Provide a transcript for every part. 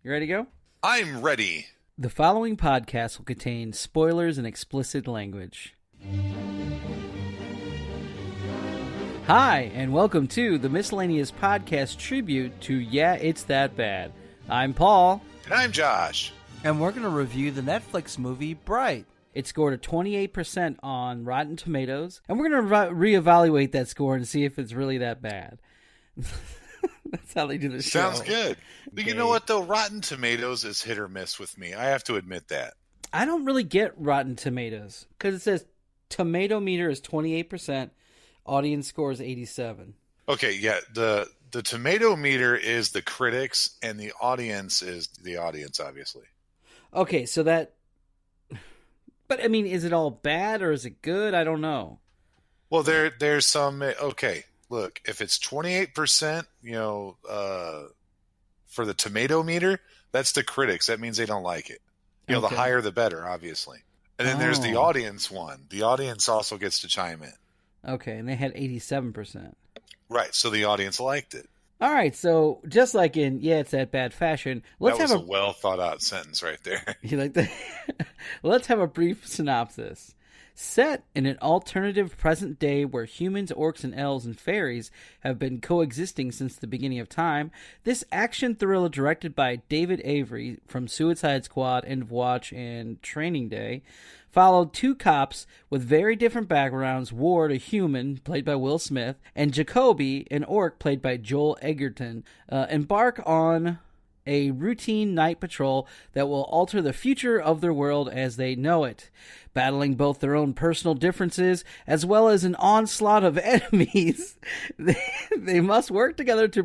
You ready to go? I'm ready. The following podcast will contain spoilers and explicit language. Hi, and welcome to the Miscellaneous Podcast tribute to Yeah, It's That Bad. I'm Paul. And I'm Josh. And we're going to review the Netflix movie Bright. It scored a 28% on Rotten Tomatoes, and we're going to reevaluate that score and see if it's really that bad. That's how they do the show. Sounds good. But you know what, though? Rotten Tomatoes is hit or miss with me. I have to admit that. I don't really get Rotten Tomatoes because it says tomato meter is 28%, audience score is 87. Okay, yeah. The tomato meter is the critics, and the audience is the audience, obviously. Okay, so that... But, I mean, is it all bad or is it good? I don't know. Well, there's some... Okay, look, if it's 28%, for the tomato meter, that's the critics. That means they don't like it. The higher the better, obviously. And then there's the audience one. The audience also gets to chime in. Okay, and they had 87%. Right, so the audience liked it. All right, so just like in Yeah, It's That Bad fashion, let's that was have a well thought out sentence right there. You like that? Let's have a brief synopsis. Set in an alternative present day where humans, orcs, and elves and fairies have been coexisting since the beginning of time, this action thriller directed by David Avery from Suicide Squad, End of Watch, and Training Day followed two cops with very different backgrounds, Ward, a human, played by Will Smith, and Jacoby, an orc, played by Joel Edgerton, embark on a routine night patrol that will alter the future of their world as they know it. Battling both their own personal differences as well as an onslaught of enemies, they must work together to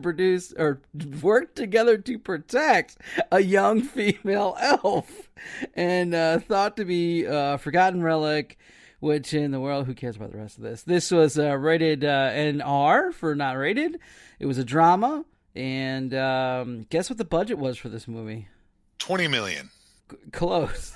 protect a young female elf and thought to be a forgotten relic, which in the world, who cares about the rest of this? This was rated NR for not rated. It was a drama. And guess what the budget was for this movie? $20 million. Close.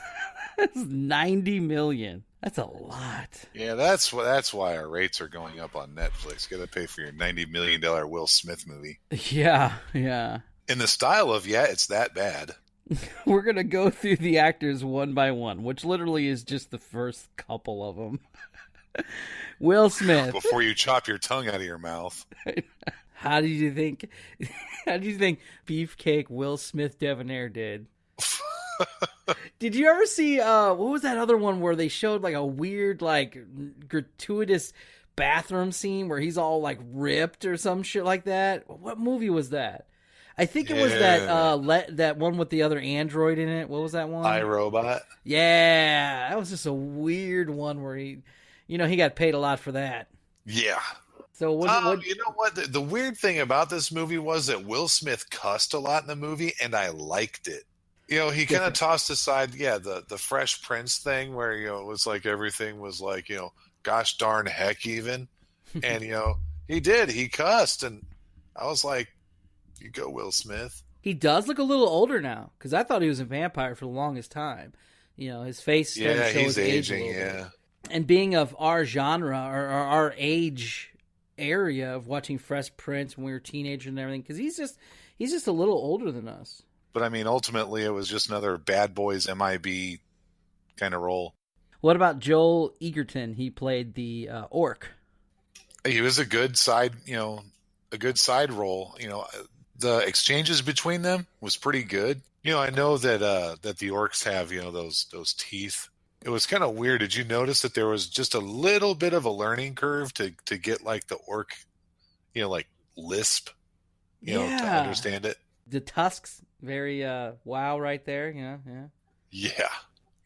That's $90 million. That's a lot. Yeah, that's why our rates are going up on Netflix. You got to pay for your $90 million Will Smith movie. Yeah. In the style of Yeah, It's That Bad. We're going to go through the actors one by one, which literally is just the first couple of them. Will Smith. Before you chop your tongue out of your mouth. How do you think Beefcake Will Smith Debonair did? Did you ever see what was that other one where they showed like a weird like gratuitous bathroom scene where he's all like ripped or some shit like that? What movie was that? I think it was that one with the other android in it. What was that one? iRobot. Yeah, that was just a weird one where he got paid a lot for that. Yeah. So what? You know what? The weird thing about this movie was that Will Smith cussed a lot in the movie, and I liked it. He kind of tossed aside, the Fresh Prince thing where, it was like everything was like, gosh darn heck even. And, he cussed. And I was like, you go, Will Smith. He does look a little older now because I thought he was a vampire for the longest time. His face started to show he's his age aging, a little bit. And being of our genre or our age area of watching Fresh Prince when we were teenagers and everything, because he's just a little older than us. But I mean, ultimately, it was just another Bad Boys MIB kind of role. What about Joel Edgerton? He played the orc. He was a good side role. The exchanges between them was pretty good. I know that the orcs have those teeth. It was kind of weird. Did you notice that there was just a little bit of a learning curve to get like the orc, like lisp, to understand it? The tusks, very wow right there, Yeah.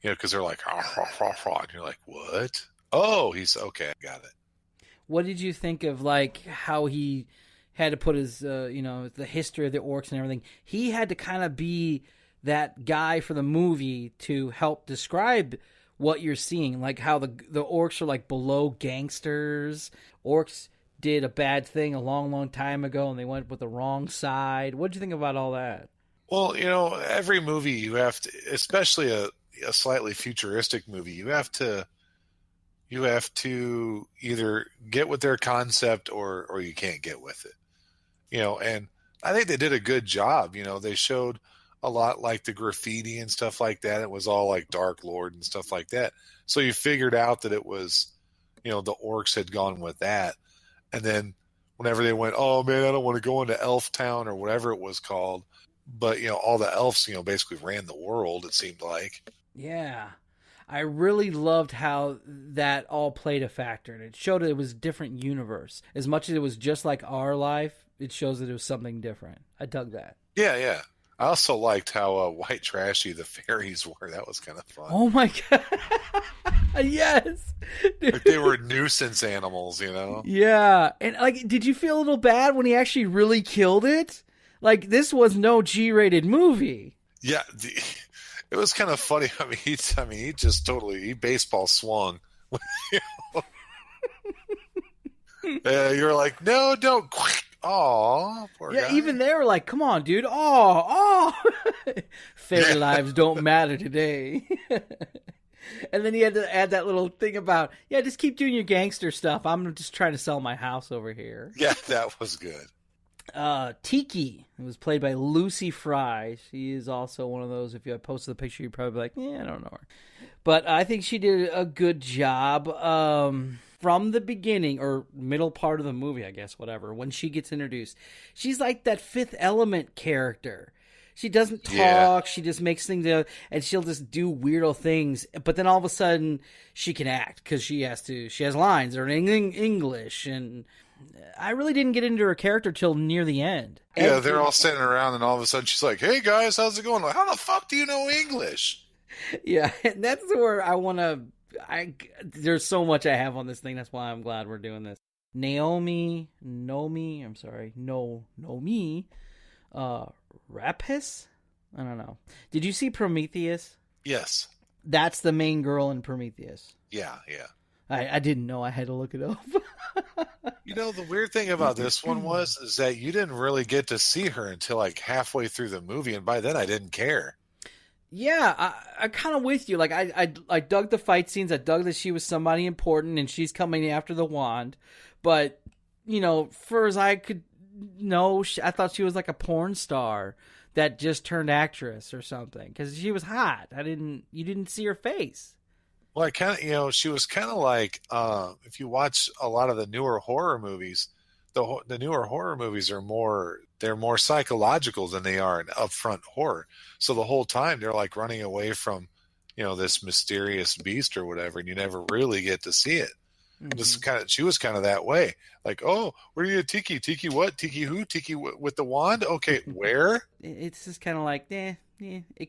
Because they're like, and you're like, what? Oh, he's okay. I got it. What did you think of like how he had to put his, the history of the orcs and everything? He had to kind of be that guy for the movie to help describe what you're seeing, like how the orcs are like below gangsters. Orcs did a bad thing a long, long time ago, and they went with the wrong side. What did you think about all that? Well, every movie you have to, especially a slightly futuristic movie, you have to either get with their concept or you can't get with it. And I think they did a good job. They showed a lot like the graffiti and stuff like that. It was all like Dark Lord and stuff like that. So you figured out that it was, the orcs had gone with that. And then whenever they went, oh man, I don't want to go into Elf Town or whatever it was called. But, all the elves, basically ran the world, it seemed like. Yeah. I really loved how that all played a factor. And it showed it was a different universe. As much as it was just like our life, it shows that it was something different. I dug that. Yeah, yeah. I also liked how white trashy the fairies were. That was kind of fun. Oh my God. Yes. Like they were nuisance animals, Yeah. And did you feel a little bad when he actually really killed it? Like, this was no G-rated movie. Yeah, it was kind of funny. I mean, he just totally baseball swung. You're like, no, don't. Aw, poor guy. Even they were like, come on, dude. Oh. Fairy lives don't matter today. And then he had to add that little thing about, just keep doing your gangster stuff. I'm just trying to sell my house over here. Yeah, that was good. Tiki, it was played by Lucy Fry. She is also one of those, if you had posted the picture, you'd probably be like, I don't know her. But I think she did a good job from the beginning, or middle part of the movie, I guess, whatever, when she gets introduced. She's like that Fifth Element character. She doesn't talk, she just makes things up, and she'll just do weirdo things. But then all of a sudden, she can act, because she has lines, they're in English, and I really didn't get into her character till near the end. Yeah, they're all sitting around, and all of a sudden she's like, hey guys, how's it going? Like, how the fuck do you know English? Yeah, and that's where I want to... there's so much I have on this thing, that's why I'm glad we're doing this. Naomi, Rapis? I don't know. Did you see Prometheus? Yes. That's the main girl in Prometheus. Yeah, yeah. I didn't know. I had to look it up. The weird thing about this one is that you didn't really get to see her until like halfway through the movie, and by then I didn't care. Yeah, I kind of with you. Like I dug the fight scenes. I dug that she was somebody important and she's coming after the wand. But for as I could know, I thought she was like a porn star that just turned actress or something because she was hot. You didn't see her face. Well, I kind of, she was kind of like, if you watch a lot of the newer horror movies, the newer horror movies they're more psychological than they are an upfront horror. So the whole time they're like running away from, this mysterious beast or whatever, and you never really get to see it. Mm-hmm. She was kind of that way. Like, oh, where are you, Tiki? Tiki what? Tiki who? Tiki with the wand? Okay, where? It's just kind of like, it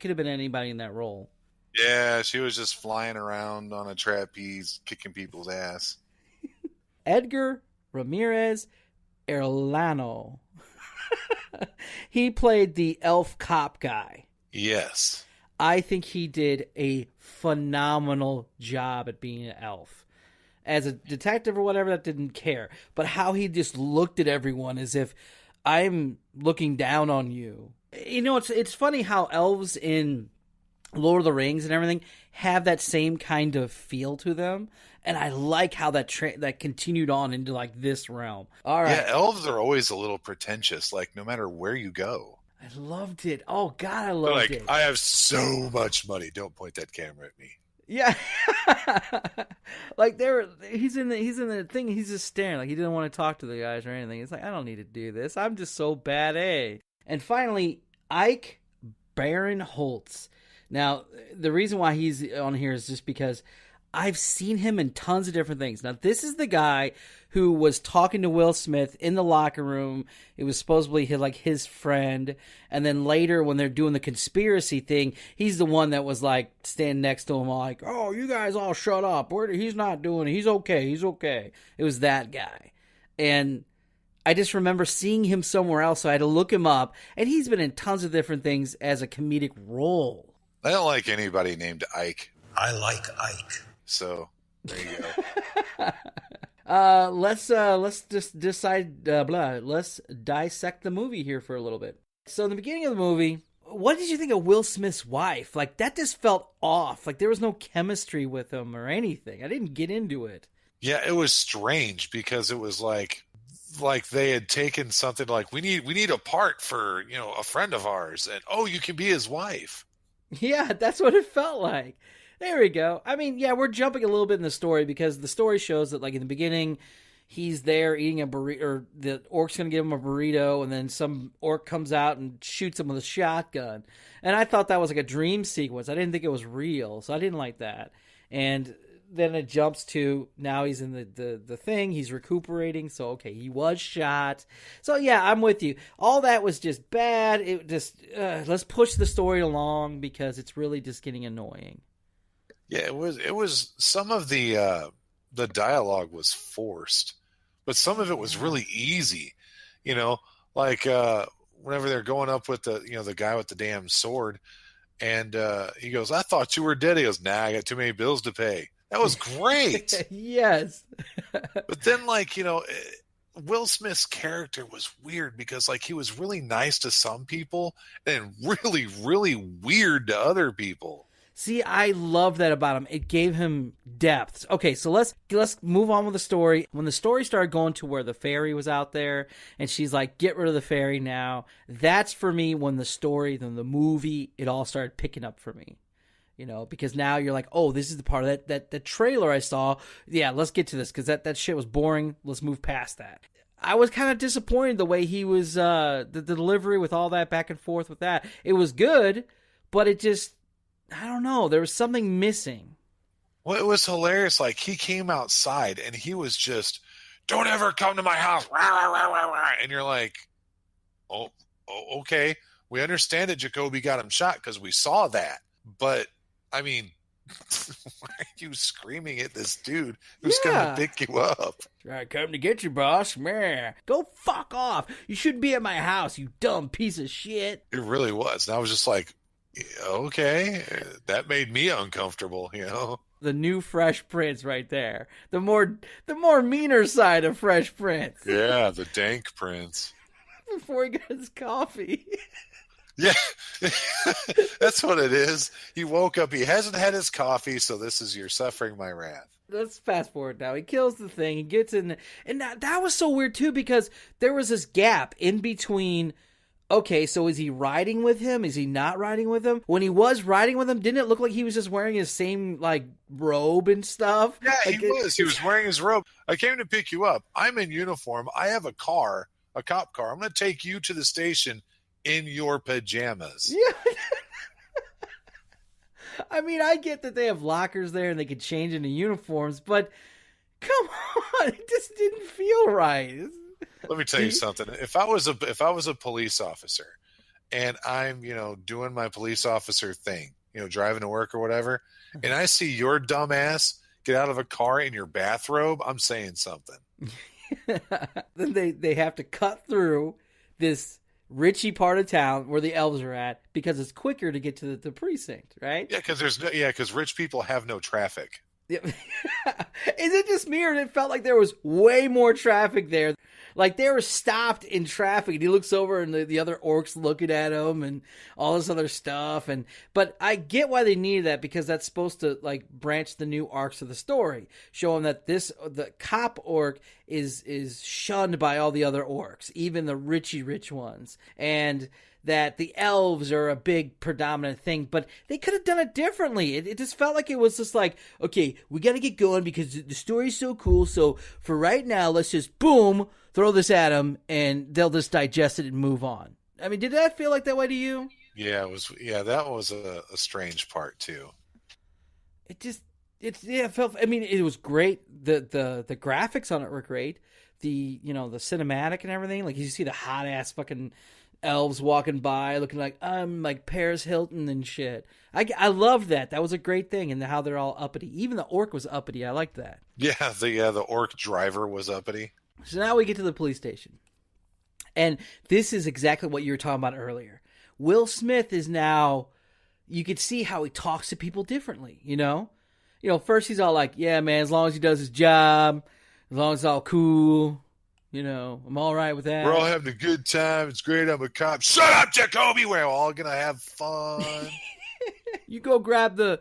could have been anybody in that role. Yeah, she was just flying around on a trapeze, kicking people's ass. Edgar Ramirez Erlano. He played the elf cop guy. Yes. I think he did a phenomenal job at being an elf. As a detective or whatever, that didn't care. But how he just looked at everyone as if, I'm looking down on you. It's funny how elves in Lord of the Rings and everything have that same kind of feel to them, and I like how that continued on into like this realm. All right, yeah, elves are always a little pretentious, like no matter where you go. I loved it. Oh God, I loved it. I have so much money. Don't point that camera at me. Yeah, like he's in the thing. He's just staring, like he didn't want to talk to the guys or anything. It's like, I don't need to do this. I'm just so bad, eh? And finally, Ike Barinholtz. Now, the reason why he's on here is just because I've seen him in tons of different things. Now, this is the guy who was talking to Will Smith in the locker room. It was supposedly his friend. And then later, when they're doing the conspiracy thing, he's the one that was like standing next to him, like, oh, you guys all shut up. He's not doing it. He's okay. He's okay. It was that guy. And I just remember seeing him somewhere else, so I had to look him up. And he's been in tons of different things as a comedic role. I don't like anybody named Ike. I like Ike. So there you go. Let's just decide. Let's dissect the movie here for a little bit. So in the beginning of the movie, what did you think of Will Smith's wife? Like that just felt off. Like there was no chemistry with him or anything. I didn't get into it. Yeah, it was strange because it was like like they had taken something like we need a part for a friend of ours, and oh, you can be his wife. Yeah, that's what it felt like. There we go. I mean, yeah, we're jumping a little bit in the story because the story shows that, like, in the beginning, he's there eating a burrito, or the orc's going to give him a burrito, and then some orc comes out and shoots him with a shotgun. And I thought that was like a dream sequence. I didn't think it was real, so I didn't like that. And then it jumps to now he's in the thing, he's recuperating, so okay, he was shot. So yeah, I'm with you. All that was just bad. It just, let's push the story along because it's really just getting annoying. Yeah, it was some of the dialogue was forced, but some of it was really easy. Like whenever they're going up with the guy with the damn sword, and he goes, "I thought you were dead." He goes, "Nah, I got too many bills to pay." That was great. Yes. But then, like, Will Smith's character was weird because, like, he was really nice to some people and really, really weird to other people. See, I love that about him. It gave him depth. Okay, so let's move on with the story. When the story started going to where the fairy was out there, and she's like, "Get rid of the fairy now," that's for me when the story, then the movie, it all started picking up for me. Because now you're like, oh, this is the part of that trailer I saw. Yeah, let's get to this because that shit was boring. Let's move past that. I was kind of disappointed the way he was, the delivery with all that back and forth with that. It was good, but it just, I don't know. There was something missing. Well, it was hilarious. Like, he came outside and he was just, "Don't ever come to my house." And you're like, oh, okay. We understand that Jacoby got him shot because we saw that. But, I mean, why are you screaming at this dude who's going to pick you up? "I come to get you, boss. Meh. Go fuck off. You shouldn't be at my house, you dumb piece of shit." It really was. And I was just like, okay, that made me uncomfortable, The new Fresh Prince right there. The more meaner side of Fresh Prince. Yeah, the dank prince. Before he got his coffee. Yeah, that's what it is. He woke up, he hasn't had his coffee, so this is "You're suffering my wrath." Let's fast forward now. He kills the thing, he gets in, and that was so weird too because there was this gap in between. Okay, so is he riding with him? Is he not riding with him? When he was riding with him, didn't it look like he was just wearing his same, like, robe and stuff? Yeah, like, he was. He was wearing his robe. "I came to pick you up. I'm in uniform. I have a car, a cop car. I'm going to take you to the station in your pajamas." Yeah. I mean, I get that they have lockers there and they can change into uniforms, but come on, it just didn't feel right. Let me tell you something. If I was a police officer and I'm, doing my police officer thing, driving to work or whatever, and I see your dumb ass get out of a car in your bathrobe, I'm saying something. Then they have to cut through this Richie part of town where the elves are at because it's quicker to get to the precinct, right? Yeah, because rich people have no traffic. Yeah. Is it just me, or it felt like there was way more traffic there? Like they were stopped in traffic, and he looks over, and the other orcs looking at him, and all this other stuff. But I get why they needed that because that's supposed to like branch the new arcs of the story, showing that the cop orc is shunned by all the other orcs, even the rich ones, and that the elves are a big predominant thing, but they could have done it differently. It just felt like it was just like, okay, we got to get going because the story's so cool. So for right now, let's just boom, throw this at them, and they'll just digest it and move on. I mean, did that feel like that way to you? Yeah, it was. Yeah, that was a strange part too. It felt. I mean, it was great. The graphics on it were great. The cinematic and everything. Like you see the hot ass fucking elves walking by looking like I'm like Paris Hilton and shit. I loved that. That was a great thing, and how they're all uppity. Even the orc was uppity. I liked that. Yeah, the orc driver was uppity. So now we get to the police station. And this is exactly what you were talking about earlier. Will Smith is now, you could see how he talks to people differently, First he's all like, yeah, man, as long as he does his job, as long as it's all cool, I'm all right with that. We're all having a good time. It's great. I'm a cop. Shut up, Jacoby. We're all going to have fun. You go grab the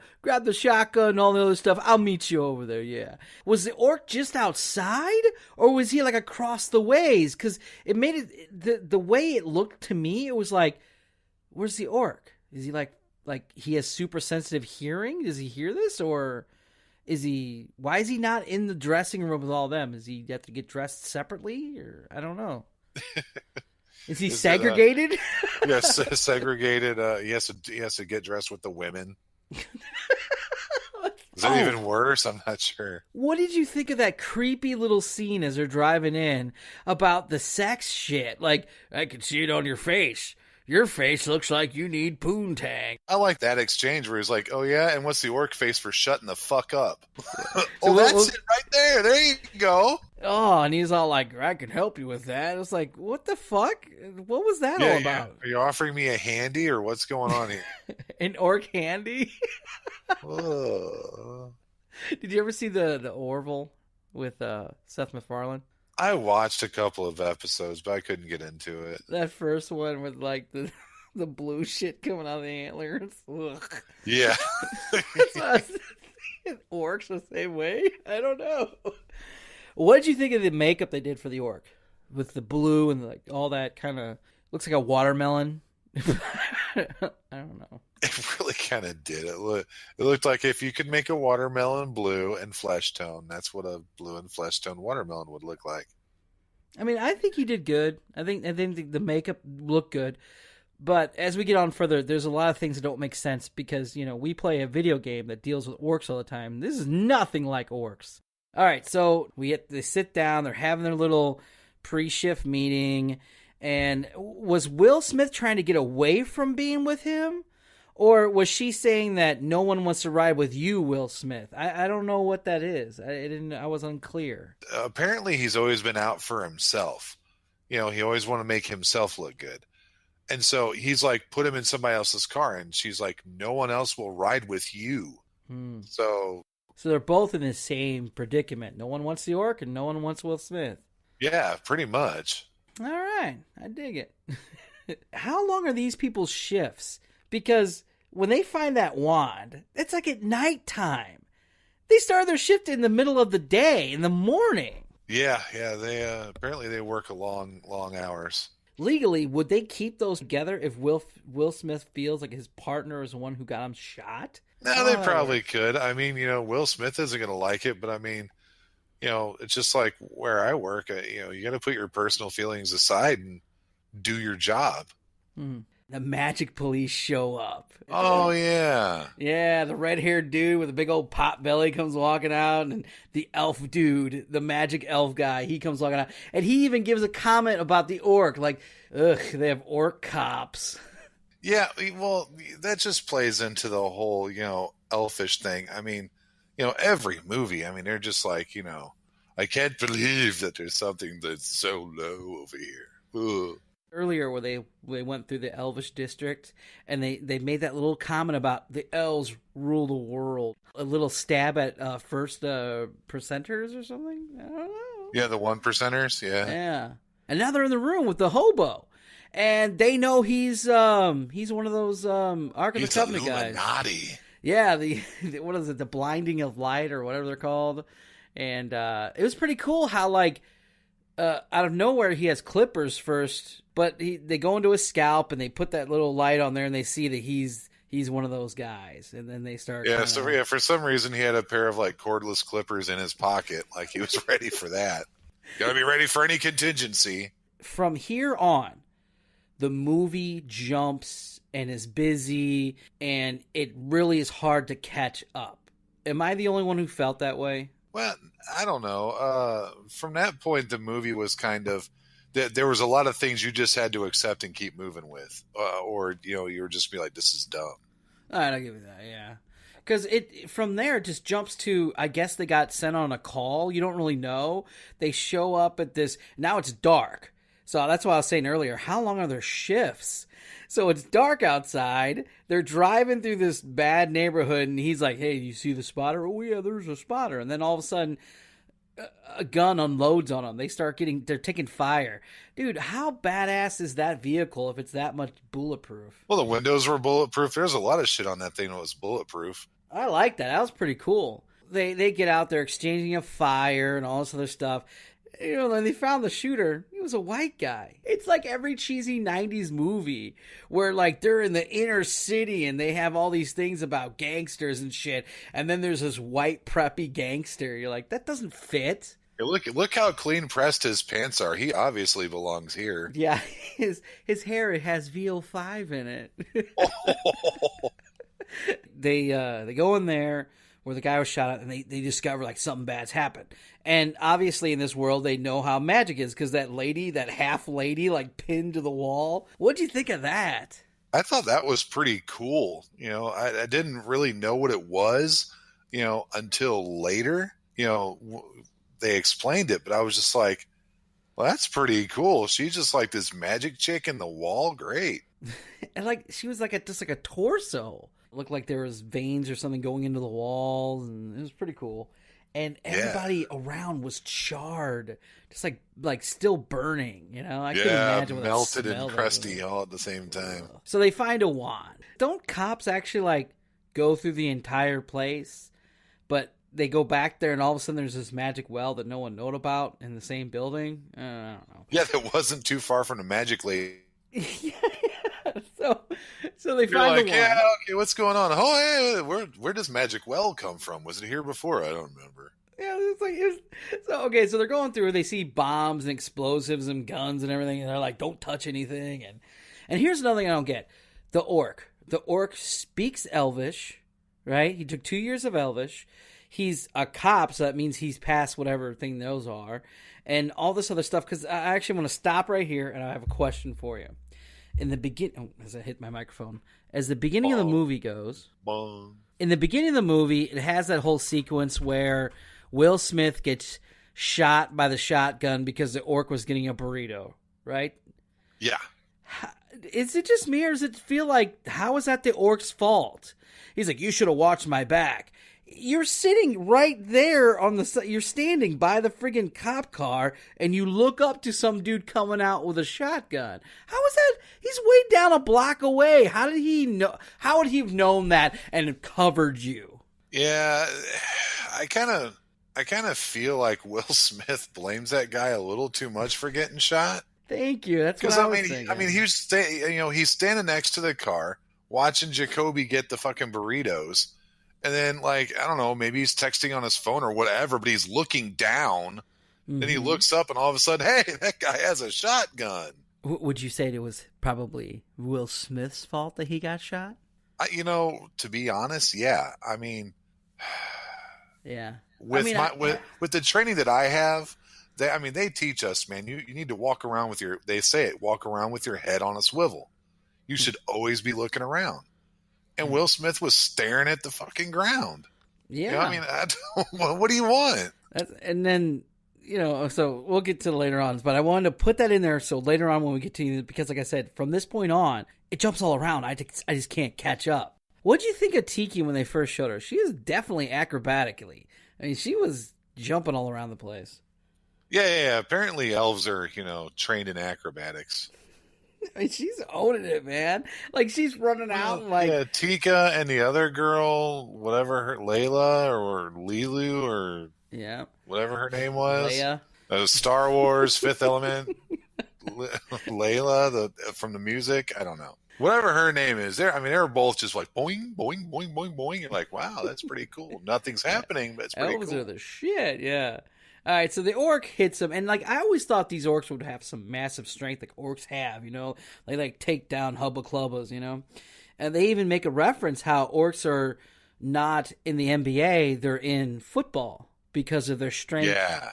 shotgun and all the other stuff. I'll meet you over there. Yeah. Was the orc just outside, or was he like across the ways? Because it made it the way it looked to me. It was like, where's the orc? Is he like he has super sensitive hearing? Does he hear this, or is he? Why is he not in the dressing room with all them? Is he have to get dressed separately, or I don't know. Is he segregated? Yes, segregated. He has to get dressed with the women. Is that even worse? I'm not sure. What did you think of that creepy little scene as they're driving in about the sex shit? Like, I can see it on your face. Your face looks like you need poontang. I like that exchange where he's like, "Oh yeah, and what's the orc face for shutting the fuck up?" So that's it right there. There you go. Oh, and he's all like, "I can help you with that." It's like, what the fuck? What was that all about? Are you offering me a handy, or what's going on here? An orc handy? Ugh. Did you ever see the Orville with Seth MacFarlane? I watched a couple of episodes, but I couldn't get into it. That first one with like the blue shit coming out of the antlers. Ugh. Yeah. Orcs the same way? I don't know. What did you think of the makeup they did for the orc? With the blue and like all that kind of looks like a watermelon. I don't know. It really kind of did. It looked like if you could make a watermelon blue and flesh tone, that's what a blue and flesh tone watermelon would look like. I mean, I think he did good. I think the makeup looked good. But as we get on further, there's a lot of things that don't make sense because, you know, we play a video game that deals with orcs all the time. This is nothing like orcs. All right, so they sit down, they're having their little pre-shift meeting, and was Will Smith trying to get away from being with him? Or was she saying that no one wants to ride with you, Will Smith? I don't know what that is. I was unclear. Apparently, he's always been out for himself. You know, he always want to make himself look good. And so he's like, put him in somebody else's car. And she's like, no one else will ride with you. So they're both in the same predicament. No one wants the orc and no one wants Will Smith. Yeah, pretty much. All right. I dig it. How long are these people's shifts? Because when they find that wand, it's like at nighttime. They start their shift in the middle of the day, in the morning. Yeah. They apparently they work a long hours. Legally, would they keep those together if Will Smith feels like his partner is the one who got him shot? No, they probably could. I mean, you know, Will Smith isn't going to like it, but I mean, you know, it's just like where I work. You know, you got to put your personal feelings aside and do your job. The magic police show up. Oh, yeah. Yeah, the red-haired dude with a big old pot belly comes walking out, and the elf dude, the magic elf guy, he comes walking out. And he even gives a comment about the orc, like, ugh, they have orc cops. Yeah, well, that just plays into the whole, you know, elfish thing. I mean, you know, every movie, I mean, they're just like, you know, I can't believe that there's something that's so low over here. Ugh. Earlier where they went through the Elvish district and they made that little comment about the elves rule the world. A little stab at first percenters or something? I don't know. Yeah, the 1%ers, yeah. Yeah. And now they're in the room with the hobo. And they know he's one of those Ark of the Covenant guys. Illuminati. Yeah, what is it, the blinding of light or whatever they're called. And it was pretty cool how like out of nowhere he has clippers first, but they go into his scalp and they put that little light on there and they see that he's one of those guys, and then they start for some reason he had a pair of like cordless clippers in his pocket, like he was ready for that. Gotta be ready for any contingency. From here on, the movie jumps and is busy and it really is hard to catch up. Am I the only one who felt that way? Well, I don't know. From that point, the movie was kind of there was a lot of things you just had to accept and keep moving with, or you know, you were just be like, "This is dumb." All right, I'll give you that. Yeah, because from there it just jumps to, I guess they got sent on a call. You don't really know. They show up at this. Now it's dark, so that's why I was saying earlier. How long are their shifts? So it's dark outside. They're driving through this bad neighborhood, and he's like, "Hey, you see the spotter? Oh yeah, there's a spotter." And then all of a sudden, a gun unloads on them. They're taking fire. Dude, how badass is that vehicle if it's that much bulletproof? Well, the windows were bulletproof. There's a lot of shit on that thing that was bulletproof. I like that. That was pretty cool. They get out there exchanging a fire and all this other stuff. You know, then they found the shooter. He was a white guy. It's like every cheesy 90s movie where, like, they're in the inner city and they have all these things about gangsters and shit. And then there's this white preppy gangster. You're like, that doesn't fit. Hey, look how clean pressed his pants are. He obviously belongs here. Yeah, his hair has VO5 in it. They go in there where the guy was shot at, and they discover, like, something bad's happened. And obviously in this world, they know how magic is, because that half lady, like, pinned to the wall. What'd you think of that? I thought that was pretty cool. You know, I didn't really know what it was, you know, until later. You know, they explained it, but I was just like, well, that's pretty cool. She's just like this magic chick in the wall. Great. And, like, she was like just like a torso. It looked like there was veins or something going into the walls, and it was pretty cool. And everybody around was charred, just like still burning. You know, I couldn't imagine what melted that and crusty all at the same time. So they find a wand. Don't cops actually like go through the entire place, but they go back there and all of a sudden there's this magic well that no one knows about in the same building? I don't know. Yeah, that wasn't too far from the magic lady. So they find the wand. Yeah, okay, what's going on? Oh, hey, where does magic well come from? Was it here before? I don't remember. Yeah, so they're going through. They see bombs and explosives and guns and everything, and they're like, "Don't touch anything." And here's another thing I don't get: the orc. The orc speaks Elvish, right? He took 2 years of Elvish. He's a cop, so that means he's past whatever thing those are, and all this other stuff. Because I actually want to stop right here, and I have a question for you. In the beginning, as I hit my microphone, as the beginning of the movie goes, in the beginning of the movie, it has that whole sequence where Will Smith gets shot by the shotgun because the orc was getting a burrito, right? Yeah. Is it just me, or does it feel like, how is that the orc's fault? He's like, you should have watched my back. You're sitting right there on the, you're standing by the friggin' cop car, and you look up to some dude coming out with a shotgun. How is that? He's way down a block away. How did he know? How would he have known that and covered you? Yeah, I kind of feel like Will Smith blames that guy a little too much for getting shot. Thank you. That's what I was thinking. I mean, he's standing next to the car watching Jacoby get the fucking burritos. And then, like, I don't know, maybe he's texting on his phone or whatever, but he's looking down. Mm-hmm. Then he looks up, and all of a sudden, hey, that guy has a shotgun. Would you say it was probably Will Smith's fault that he got shot? To be honest, yeah. I mean, yeah. With the training that I have, they teach us, man. You need to walk around with walk around with your head on a swivel. You should always be looking around. And Will Smith was staring at the fucking ground. Yeah. What do you want? And then, so we'll get to later on, but I wanted to put that in there so later on when we get to, because like I said, from this point on, it jumps all around. I just can't catch up. What did you think of Tiki when they first showed her? She is definitely acrobatically. I mean, she was jumping all around the place. Yeah. Apparently elves are, trained in acrobatics. I mean, she's owning it, man. Like, she's running out and like... Yeah, Tika and the other girl, whatever her... Layla or Lilu or... Yeah. Whatever her name was. Leia. Star Wars, Fifth Element. Layla, from the music. I don't know. Whatever her name is. They're both just like boing, boing, boing, boing, boing. You're like, wow, that's pretty cool. Nothing's happening, but it's pretty Elves cool. are the shit, yeah. All right, so the orc hits him, and like I always thought these orcs would have some massive strength, like orcs have, They like take down hubba clubbas, And they even make a reference how orcs are not in the NBA; they're in football because of their strength. Yeah.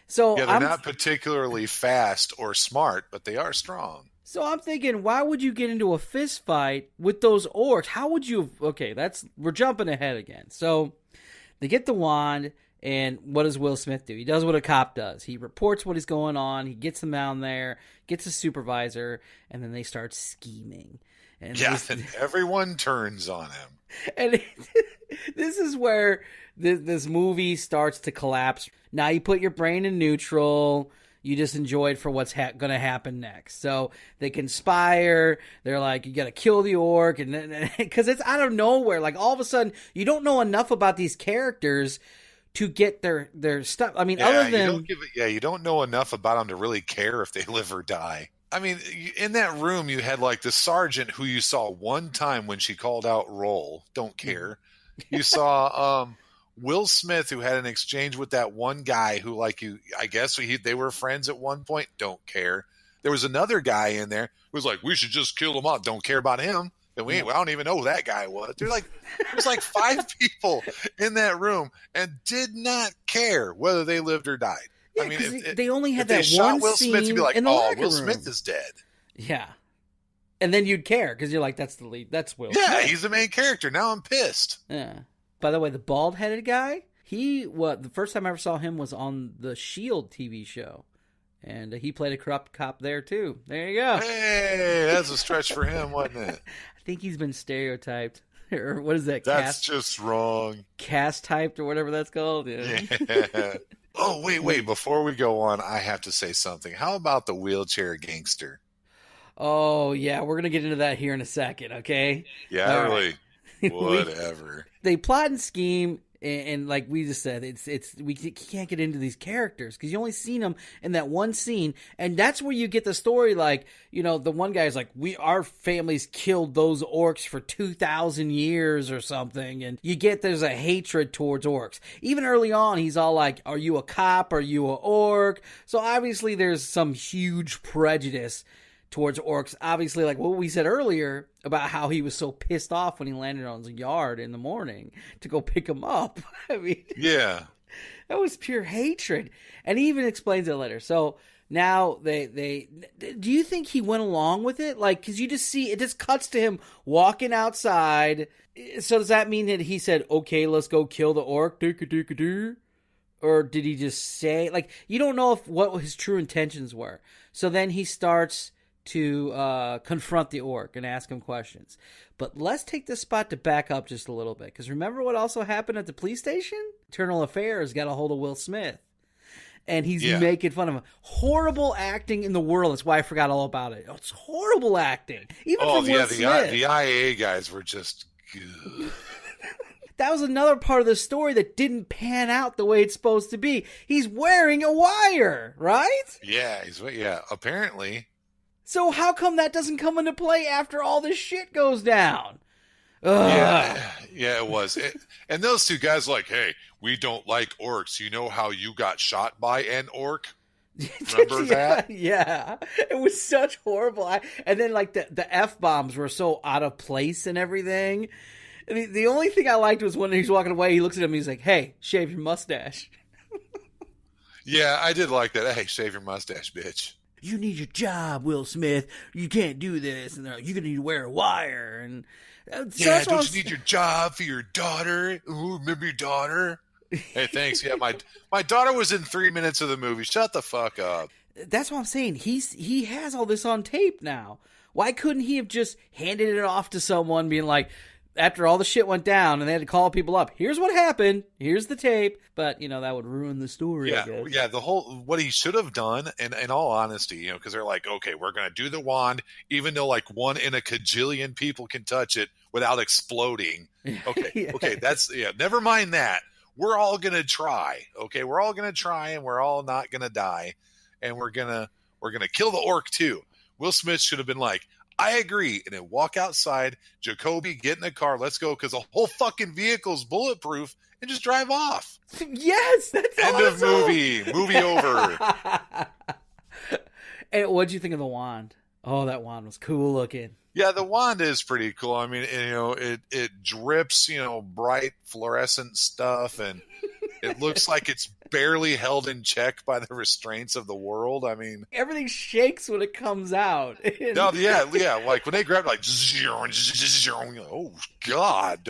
So they're not particularly fast or smart, but they are strong. So I'm thinking, why would you get into a fist fight with those orcs? How would you? Okay, we're jumping ahead again. So they get the wand. And what does Will Smith do? He does what a cop does. He reports what is going on. He gets them down there, gets a supervisor, and then they start scheming. And everyone turns on him. And this is where this movie starts to collapse. Now you put your brain in neutral. You just enjoy it for what's going to happen next. So they conspire. They're like, you got to kill the orc. And then, because it's out of nowhere. Like, all of a sudden, you don't know enough about these characters to get their stuff. I mean, other than... you don't know enough about them to really care if they live or die. I mean, in that room, you had like the sergeant who you saw one time when she called out roll. Don't care. You saw Will Smith, who had an exchange with that one guy who, like, I guess they were friends at one point. Don't care. There was another guy in there who was like, we should just kill him off. Don't care about him. And I don't even know who that guy was. There's like 5 people in that room and did not care whether they lived or died. Yeah, I mean, they only had that one Will scene Smith, you'd be like, in the locker Will room. Smith is dead. Yeah. And then you'd care because you're like, that's the lead. That's Will Yeah, Smith. he's the main character. Now I'm pissed. Yeah. By the way, the bald-headed guy, the first time I ever saw him was on the S.H.I.E.L.D. TV show. And he played a corrupt cop there, too. There you go. Hey, that's a stretch for him, wasn't it? I think he's been stereotyped. Or what is that? That's just wrong. Cast typed or whatever that's called. Yeah. Oh, wait. Before we go on, I have to say something. How about the wheelchair gangster? Oh, yeah. We're going to get into that here in a second, okay? Yeah, All really. right. Whatever. They plot and scheme, and like we just said, we can't get into these characters because you only seen them in that one scene, and that's where you get the story. Like, you know, the one guy's like, our families killed those orcs for 2,000 years or something, and you get there's a hatred towards orcs. Even early on, he's all like, "Are you a cop? Are you a orc?" So obviously, there's some huge prejudice towards orcs. Obviously, like what we said earlier about how he was so pissed off when he landed on his yard in the morning to go pick him up. I mean, yeah, that was pure hatred. And he even explains it later. So now they do you think he went along with it? Like, because you just see, it just cuts to him walking outside. So does that mean that he said, okay, let's go kill the orc? Or did he just say, like, you don't know what his true intentions were. So then he starts to confront the orc and ask him questions. But let's take this spot to back up just a little bit, because remember what also happened at the police station? Internal Affairs got a hold of Will Smith, and he's making fun of him. Horrible acting in the world. That's why I forgot all about it. It's horrible acting. Even from Will Smith. The IA guys were just good. That was another part of the story that didn't pan out the way it's supposed to be. He's wearing a wire, right? Yeah, apparently. So how come that doesn't come into play after all this shit goes down? Ugh. Yeah, it was. And those two guys like, hey, we don't like orcs. You know how you got shot by an orc? Remember that? Yeah. It was such horrible. And then like the F-bombs were so out of place and everything. I mean, the only thing I liked was when he's walking away, he looks at him and he's like, hey, shave your mustache. Yeah, I did like that. Hey, shave your mustache, bitch. You need your job, Will Smith. You can't do this. And they're like, you're going to need to wear a wire. And yeah, don't you need your job for your daughter? Ooh, remember your daughter? Hey, thanks. Yeah, my daughter was in 3 minutes of the movie. Shut the fuck up. That's what I'm saying. He has all this on tape now. Why couldn't he have just handed it off to someone being like, after all the shit went down and they had to call people up, here's what happened, here's the tape, but, you know, that would ruin the story, I guess. Yeah, what he should have done, and in all honesty, you know, because they're like, okay, we're going to do the wand, even though, like, 1 in a kajillion people can touch it without exploding. Okay, never mind that. We're all going to try, okay? We're all going to try, and we're all not going to die, and we're gonna kill the orc, too. Will Smith should have been like, I agree. And then walk outside, Jacoby, get in the car, let's go, because the whole fucking vehicle's bulletproof, and just drive off. Yes, that's End awesome. of movie. Movie over. And what'd you think of the wand? Oh, that wand was cool looking. Yeah, the wand is pretty cool. I mean, you know, it drips, you know, bright fluorescent stuff, and it looks like it's barely held in check by the restraints of the world. I mean, everything shakes when it comes out. No, yeah. Like when they grab, like, oh God,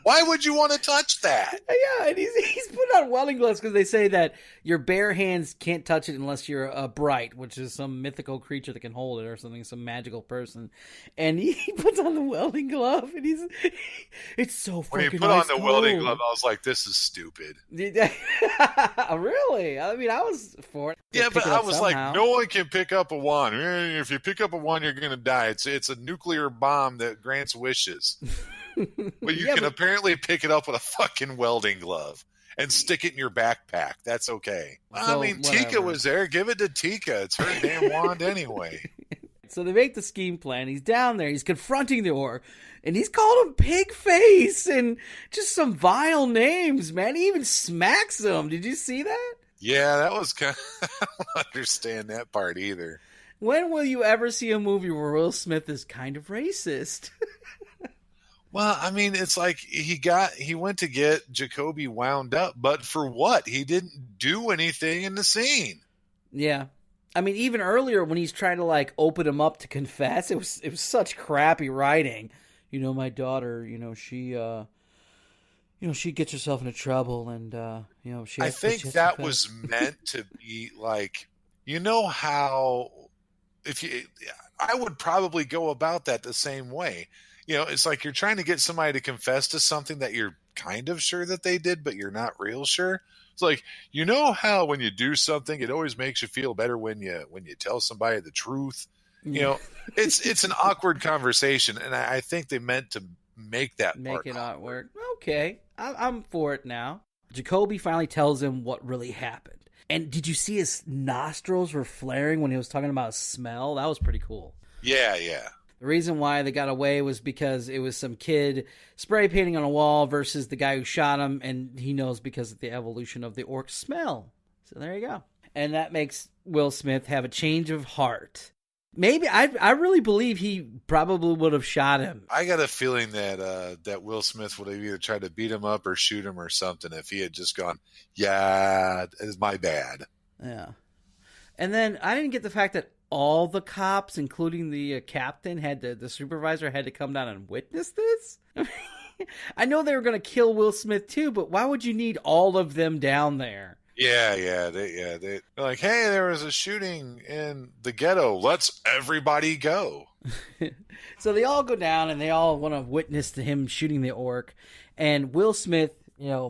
Why would you want to touch that? Yeah, and he's put on welding gloves because they say that your bare hands can't touch it unless you're a bright, which is some mythical creature that can hold it or something, some magical person. And he puts on the welding glove, and it's so fucking. When he put on the welding glove, I was like, "This is stupid." Really? I mean, I was for it. Yeah, but I was somehow. like, no one can pick up a wand. If you pick up a wand, you're going to die. It's a nuclear bomb that grants wishes. But you can apparently pick it up with a fucking welding glove and stick it in your backpack. That's okay. So, I mean, whatever. Tika was there. Give it to Tika. It's her damn wand anyway. So they make the scheme plan. He's down there. He's confronting the orc. And he's called him pig face and just some vile names, man. He even smacks him. Did you see that? Yeah, that was kind of... I don't understand that part either. When will you ever see a movie where Will Smith is kind of racist? Well, I mean, it's like he went to get Jacoby wound up, but for what? He didn't do anything in the scene. Yeah. I mean, even earlier when he's trying to like open him up to confess, it was such crappy writing. You know, my daughter, she gets herself into trouble and she I think that was meant to be like, you know how I would probably go about that the same way. You know, it's like you're trying to get somebody to confess to something that you're kind of sure that they did, but you're not real sure. It's like, you know how when you do something, it always makes you feel better when you tell somebody the truth. You know, it's an awkward conversation, and I think they meant to make that make it not work. Okay, I'm for it now. Jacoby finally tells him what really happened. And did you see his nostrils were flaring when he was talking about smell? That was pretty cool. Yeah. The reason why they got away was because it was some kid spray painting on a wall versus the guy who shot him, and he knows because of the evolution of the orc smell. So there you go. And that makes Will Smith have a change of heart. Maybe I really believe he probably would have shot him. I got a feeling that Will Smith would have either tried to beat him up or shoot him or something if he had just gone, yeah, it's my bad. Yeah. And then I didn't get the fact that all the cops, including the captain, the supervisor, had to come down and witness this. I know they were going to kill Will Smith too, but why would you need all of them down there? Yeah. They're like, hey, there was a shooting in the ghetto. Let's everybody go. So they all go down and they all want to witness to him shooting the orc. And Will Smith,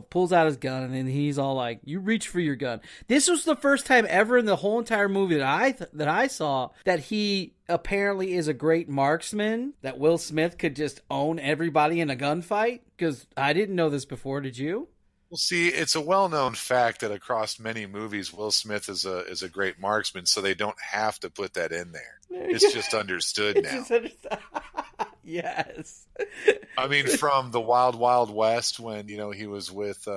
pulls out his gun and then he's all like, "You reach for your gun." This was the first time ever in the whole entire movie that I saw that he apparently is a great marksman. That Will Smith could just own everybody in a gunfight. Because I didn't know this before. Did you? Well, see, it's a well-known fact that across many movies, Will Smith is a great marksman, so they don't have to put that in there. It's just understood now. Yes. I mean, from the Wild Wild West when he was with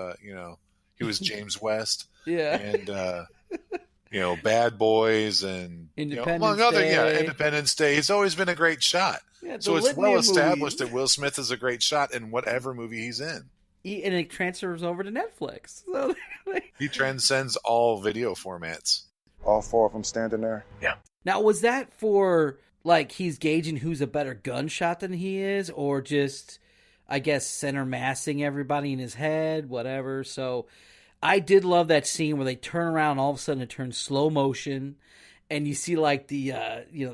he was James West, yeah, and Bad Boys and Independence among Day. other Independence Day. He's always been a great shot. Yeah, so it's well established that Will Smith is a great shot in whatever movie he's in. And it transfers over to Netflix. So he transcends all video formats. All four of them standing there? Yeah. Now, was that for, like, he's gauging who's a better gunshot than he is? Or just, I guess, center massing everybody in his head? Whatever. So, I did love that scene where they turn around and all of a sudden it turns slow motion. And you see, like, the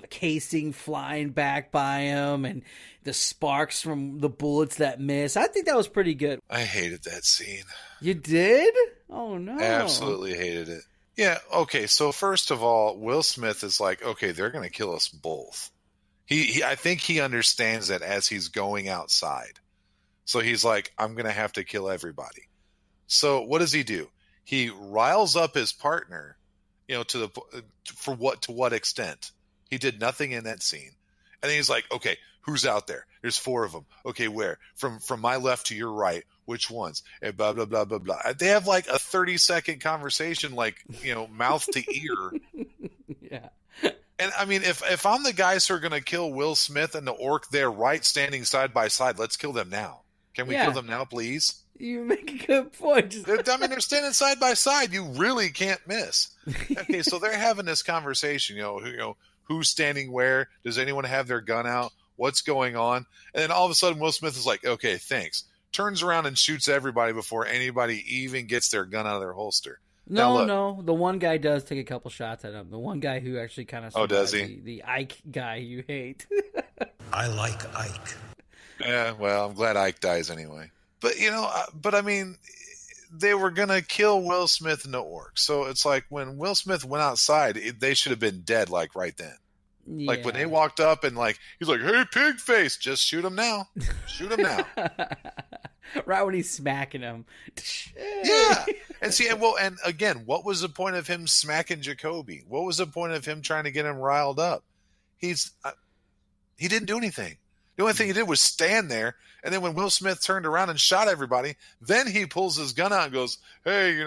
casing flying back by him and the sparks from the bullets that miss. I think that was pretty good. I hated that scene. You did? Oh, no. Absolutely hated it. Yeah, okay, so first of all, Will Smith is like, okay, they're going to kill us both. I think he understands that as he's going outside. So he's like, I'm going to have to kill everybody. So what does he do? He riles up his partner, to what extent? He did nothing in that scene. And then he's like, okay, who's out there? There's four of them. Okay, where? From my left to your right. Which ones? And blah, blah, blah, blah, blah. They have like a 30-second conversation, like, mouth to ear. Yeah. And I mean, if I'm the guys who are going to kill Will Smith and the orc there right standing side by side, let's kill them now. Can we kill them now, please? You make a good point. I mean, they're standing side by side. You really can't miss. Okay, so they're having this conversation, who's standing where? Does anyone have their gun out? What's going on? And then all of a sudden, Will Smith is like, okay, thanks. turns around and shoots everybody before anybody even gets their gun out of their holster. No. The one guy does take a couple shots at him. The one guy who actually kind of does he? The Ike guy you hate. I like Ike. Yeah, well, I'm glad Ike dies anyway. But, I mean, they were going to kill Will Smith and the orc. So it's like when Will Smith went outside, they should have been dead, like, right then. Yeah. Like, when they walked up and, like, he's like, hey, pig face, just shoot him now. Shoot him now. Right when he's smacking him. Yeah. And see, and again, what was the point of him smacking Jacoby? What was the point of him trying to get him riled up? He didn't do anything. The only thing he did was stand there, and then when Will Smith turned around and shot everybody, then he pulls his gun out and goes, hey,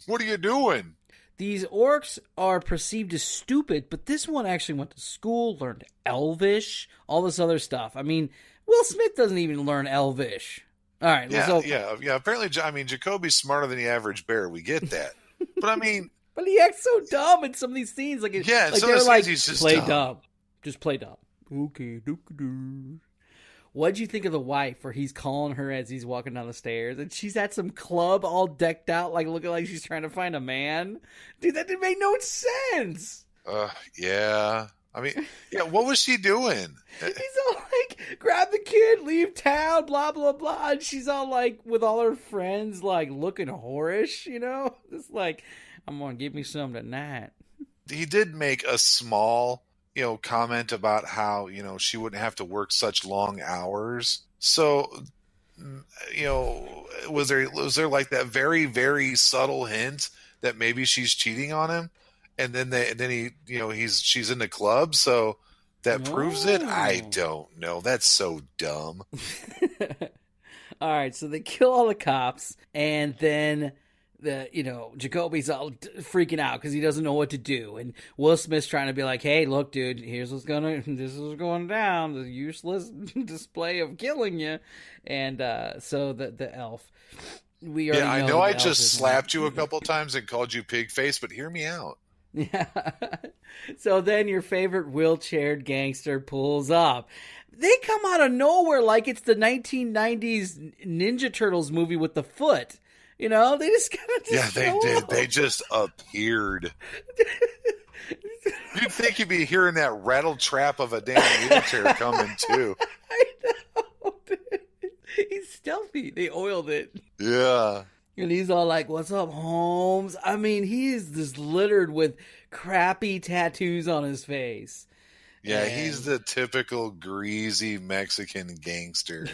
what are you doing? These orcs are perceived as stupid, but this one actually went to school, learned Elvish, all this other stuff. I mean, Will Smith doesn't even learn Elvish. All right. Yeah. Apparently, Jacoby's smarter than the average bear. We get that. But I mean... But he acts so dumb in some of these scenes. Like, yeah, like some of the scenes he's just play dumb. Just play dumb. Okay. What'd you think of the wife where he's calling her as he's walking down the stairs and she's at some club all decked out, like looking like she's trying to find a man? Dude, that didn't make no sense. Yeah. I mean, yeah, what was she doing? He's all like, grab the kid, leave town, blah, blah, blah. And she's all like, with all her friends, like looking whorish, It's like, I'm going to give me some tonight. He did make a small... comment about how, she wouldn't have to work such long hours. So, was there like that very, very subtle hint that maybe she's cheating on him? And then she's in the club. So that proves it. I don't know. That's so dumb. All right. So they kill all the cops and then Jacoby's all freaking out because he doesn't know what to do, and Will Smith's trying to be like, "Hey, look, dude, this is what's going down. The useless display of killing you." And so the elf, I know I just slapped you a couple times and called you pig face, but hear me out. Yeah. So then your favorite wheelchaired gangster pulls up. They come out of nowhere like it's the 1990s Ninja Turtles movie with the foot. They just kind of they did. They just appeared. You'd think you'd be hearing that rattle trap of a damn wheelchair coming too. I know. He's stealthy. They oiled it. Yeah. And he's all like, "What's up, Holmes?" I mean, he's just littered with crappy tattoos on his face. Yeah, he's the typical greasy Mexican gangster.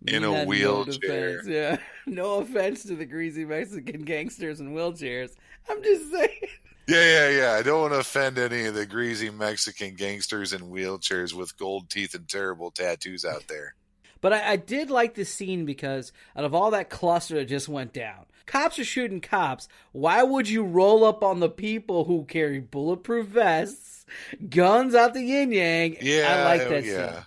In a wheelchair. Yeah. No offense to the greasy Mexican gangsters in wheelchairs. I'm just saying. Yeah. I don't want to offend any of the greasy Mexican gangsters in wheelchairs with gold teeth and terrible tattoos out there. But I did like this scene because out of all that cluster that just went down, cops are shooting cops. Why would you roll up on the people who carry bulletproof vests, guns out the yin-yang? Yeah, I like that scene.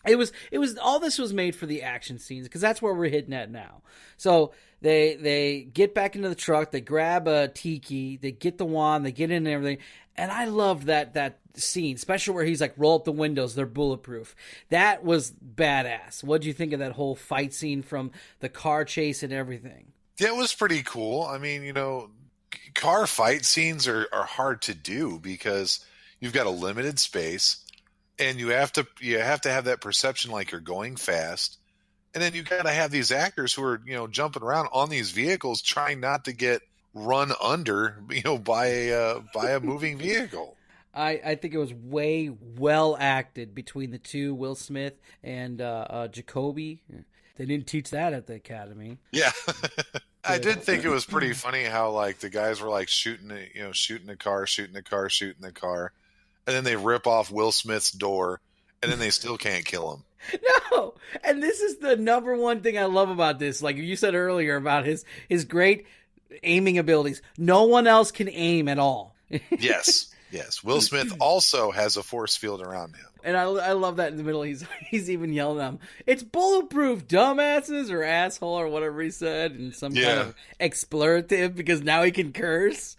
It was all this was made for the action scenes because that's where we're hitting at now. So they get back into the truck, they grab a tiki, they get the wand, they get in and everything. And I loved that scene, especially where he's like, roll up the windows, they're bulletproof. That was badass. What do you think of that whole fight scene from the car chase and everything? Yeah, it was pretty cool. I mean, car fight scenes are hard to do because you've got a limited space. And you have to have that perception like you're going fast. And then you got to have these actors who are, jumping around on these vehicles trying not to get run under, by a moving vehicle. I think it was way well acted between the two, Will Smith and Jacoby. They didn't teach that at the academy. Yeah. I did think it was pretty funny how like the guys were like shooting the car. And then they rip off Will Smith's door, and then they still can't kill him. No, and this is the number one thing I love about this. Like you said earlier about his great aiming abilities. No one else can aim at all. Yes. Will Smith also has a force field around him. And I love that in the middle. He's even yelling at them, "It's bulletproof, dumbasses," or asshole, or whatever he said, and some kind of expletive because now he can curse.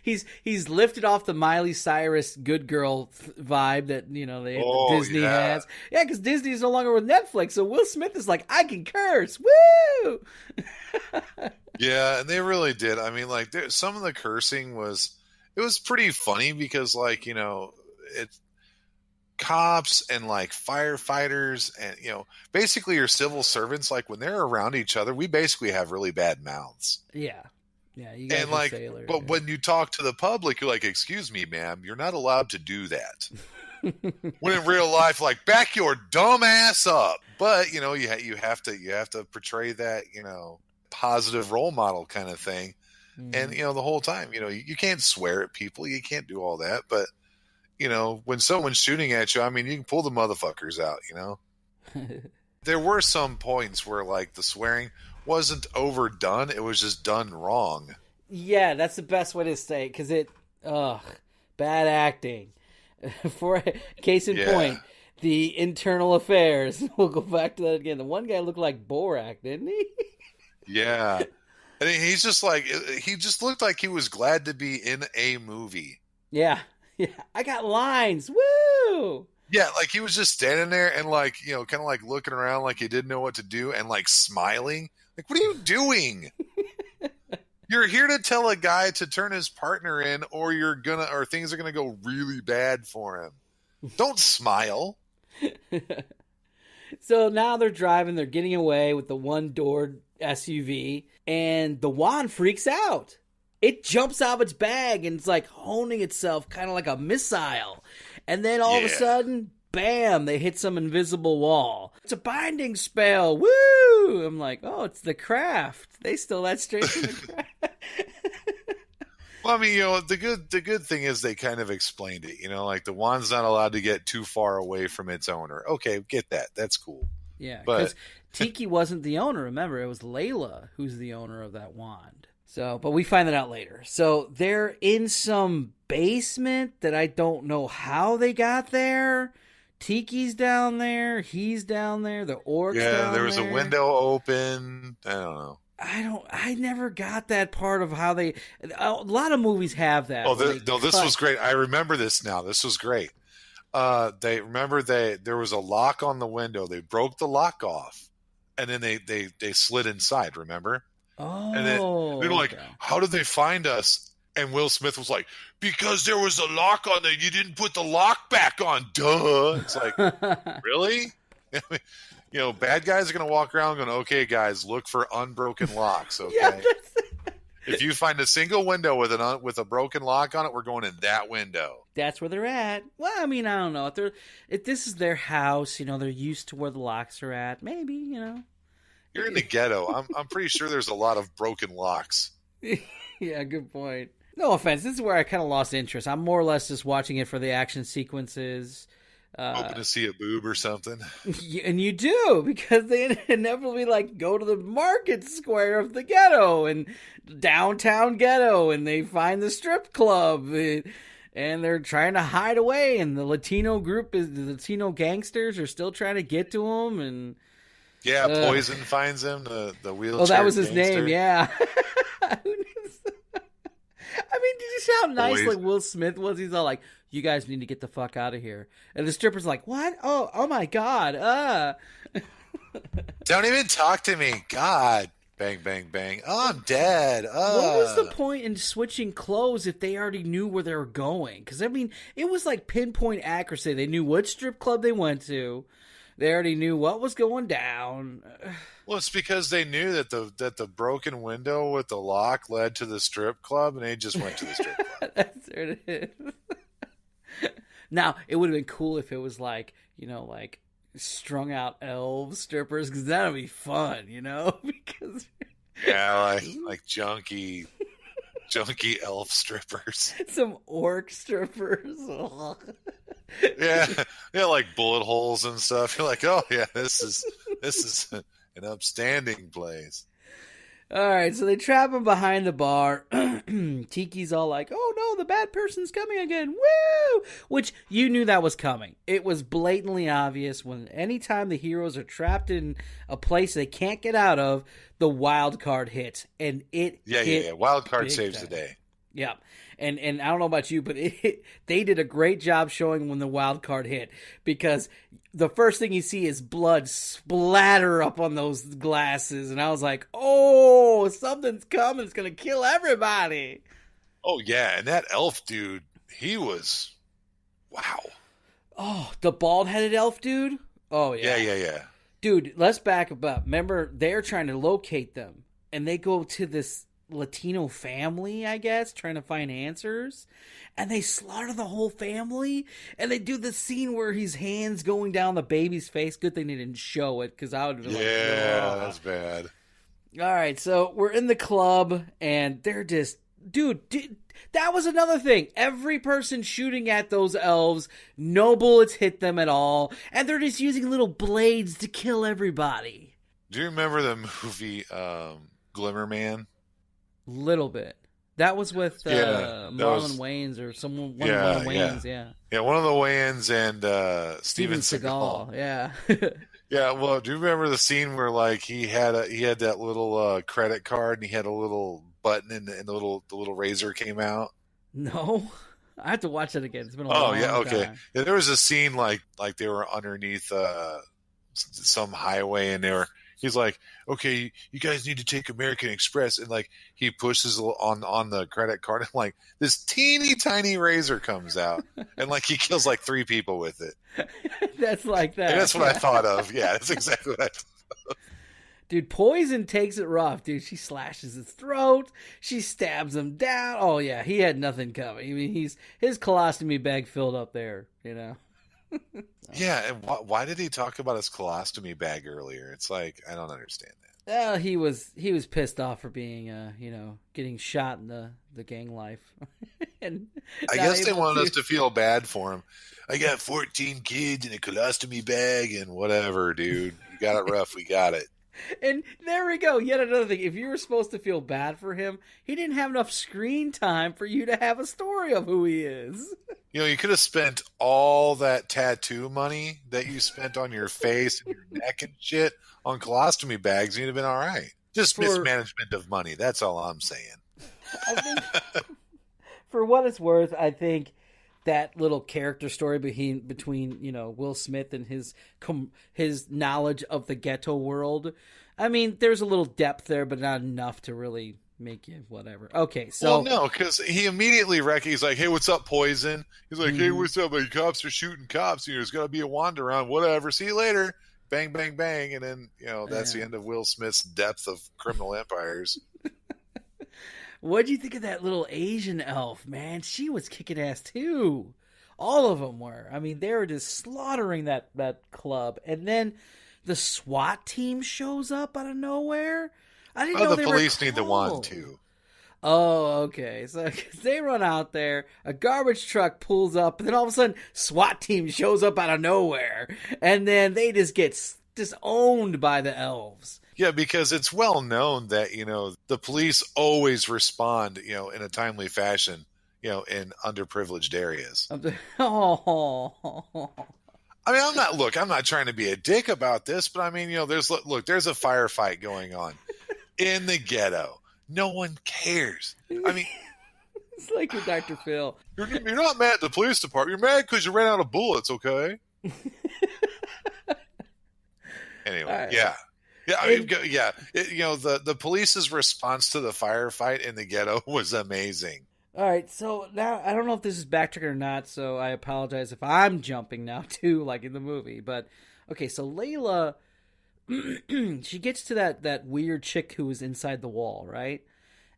he's lifted off the Miley Cyrus good girl vibe that Disney has. Yeah, because Disney is no longer with Netflix, so Will Smith is like, I can curse, woo. Yeah, and they really did. I mean, like, some of the cursing was pretty funny because, like, it's cops and like firefighters and basically your civil servants, like when they're around each other, we basically have really bad mouths. Yeah, you guys and are like sailors, but when you talk to the public, you're like, excuse me, ma'am, you're not allowed to do that. When in real life, like, back your dumb ass up. But you have to portray that positive role model kind of thing. And the whole time you can't swear at people, you can't do all that, but when someone's shooting at you, I mean, you can pull the motherfuckers out, There were some points where, like, the swearing wasn't overdone. It was just done wrong. Yeah, that's the best way to say it, because bad acting. For case in point, the internal affairs. We'll go back to that again. The one guy looked like Borak, didn't he? Yeah. And he just looked like he was glad to be in a movie. Yeah. Yeah, I got lines. Woo! Yeah, like he was just standing there and like, kind of like looking around like he didn't know what to do and like smiling. Like, what are you doing? You're here to tell a guy to turn his partner in or things are going to go really bad for him. Don't smile. So now they're driving, they're getting away with the one-door SUV, and the wand freaks out. It jumps out of its bag and it's like honing itself kind of like a missile. And then all of a sudden, bam, they hit some invisible wall. It's a binding spell. Woo! I'm like, oh, it's the craft. They stole that straight from the craft. Well, I mean, the good thing is they kind of explained it. Like the wand's not allowed to get too far away from its owner. Okay, get that. That's cool. Yeah, but because Tiki wasn't the owner. Remember, it was Layla who's the owner of that wand. So, but we find that out later. So they're in some basement that I don't know how they got there. Tiki's down there. He's down there. The orc's down there. Yeah, there was a window open. I don't know. I never got that part of how they. A lot of movies have that. Oh, this was great. I remember this now. This was great. There was a lock on the window. They broke the lock off, and then they slid inside. Remember? Oh, and then they're like, okay. How did they find us? And Will Smith was like, because there was a lock on there. You didn't put the lock back on. Duh. It's like, really? Bad guys are going to walk around going, okay, guys, look for unbroken locks. Okay. Yeah, if you find a single window with a broken lock on it, we're going in that window. That's where they're at. Well, I mean, I don't know. If this is their house, they're used to where the locks are at. Maybe, You're in the ghetto. I'm pretty sure there's a lot of broken locks. Yeah, good point. No offense. This is where I kind of lost interest. I'm more or less just watching it for the action sequences. Hoping to see a boob or something. And you do, because they inevitably go to the market square of the ghetto and downtown ghetto, and they find the strip club, and they're trying to hide away, and the Latino gangsters are still trying to get to them, and yeah, Poison finds him, the wheelchair. Oh, that was his gangster. name, yeah. I mean, did you see how nice like Will Smith was? He's all like, "You guys need to get the fuck out of here," and the stripper's like, "What? Oh my god! Don't even talk to me, God!" Bang, bang, bang. Oh, I'm dead. What was the point in switching clothes if they already knew where they were going? Because I mean, it was like pinpoint accuracy. They knew what strip club they went to. They already knew what was going down. Well, it's because they knew that the broken window with the lock led to the strip club, and they just went to the strip club. That's what it is. Now, it would have been cool if it was like strung out elves strippers, because that would be fun, because yeah, like junky elf strippers, some orc strippers. yeah, like bullet holes and stuff. You're like, oh yeah, this is an upstanding place. All right, so they trap him behind the bar. Tiki's all like, "Oh no, the bad person's coming again!" Woo! Which you knew that was coming. It was blatantly obvious when anytime the heroes are trapped in a place they can't get out of, the wild card hits, and it yeah. Wild card saves the day. Yeah, and I don't know about you, but they did a great job showing when the wild card hit, because the first thing you see is blood splatter up on those glasses, and I was like, oh, something's coming, it's going to kill everybody. Oh, yeah, and that elf dude, he was, wow. Oh, the bald-headed elf dude? Oh, yeah. Yeah. Dude, let's back up. Remember, they're trying to locate them, and they go to this Latino family, I guess, trying to find answers, and they slaughter the whole family, and they do the scene where his hands going down the baby's face. Good thing they didn't show it, because I would have been that's bad. All right, so we're in the club, and they're just, dude, that was another thing. Every person shooting at those elves, no bullets hit them at all, and they're just using little blades to kill everybody. Do you remember the movie Glimmer Man? Little bit. That was with Marlon Wayans or someone. One of the Wayans, yeah. One of the Wayans and Steven Seagal. Yeah. Yeah. Well, do you remember the scene where like he had that little credit card and he had a little button and the little razor came out? No, I have to watch it again. It's been a long time. Okay. Yeah, there was a scene like they were underneath some highway and he's like, okay, you guys need to take American Express. And like, he pushes on the credit card and like this teeny tiny razor comes out and like he kills like 3 people with it. That's like that. And that's what I thought of. Yeah, that's exactly what I thought of. Dude, Poison takes it rough, dude. She slashes his throat. She stabs him down. Oh yeah, he had nothing coming. I mean, his colostomy bag filled up there, you know. Yeah, and why did he talk about his colostomy bag earlier? It's like, I don't understand that. Well, he was pissed off for being, getting shot in the gang life. And I guess they wanted us to feel bad for him. I got 14 kids in a colostomy bag and whatever, dude. You got it rough. We got it. And there we go. Yet another thing. If you were supposed to feel bad for him, he didn't have enough screen time for you to have a story of who he is. You know, you could have spent all that tattoo money that you spent on your face and your neck and shit on colostomy bags, and you'd have been all right. Just mismanagement of money. That's all I'm saying. I think, for what it's worth, I think that little character story between Will Smith and his knowledge of the ghetto world. I mean, there's a little depth there, but not enough to really make you whatever. Okay, so no, because he immediately he's like, "Hey, what's up, Poison?" He's like, "Hey, what's up? Like, cops are shooting cops. There's got to be a wander around. Whatever. See you later." Bang, bang, bang, and then that's the end of Will Smith's depth of criminal empires. What'd you think of that little Asian elf, man? She was kicking ass too. All of them were. I mean, they were just slaughtering that club. And then the SWAT team shows up out of nowhere. I didn't know the police need the wand too. Oh, okay. So they run out there, a garbage truck pulls up, and then all of a sudden, SWAT team shows up out of nowhere. And then they just get disowned by the elves. Yeah, because it's well known that, the police always respond, in a timely fashion, in underprivileged areas. Oh. I mean, I'm not trying to be a dick about this, but I mean, there's a firefight going on in the ghetto. No one cares. I mean, it's like with Dr. Phil. You're not mad at the police department. You're mad because you ran out of bullets, okay? Anyway, right. Yeah. Yeah, I mean, the police's response to the firefight in the ghetto was amazing. All right, so now I don't know if this is backtracking or not, so I apologize if I'm jumping now too, like in the movie. But okay, so Layla, she gets to that weird chick who was inside the wall, right?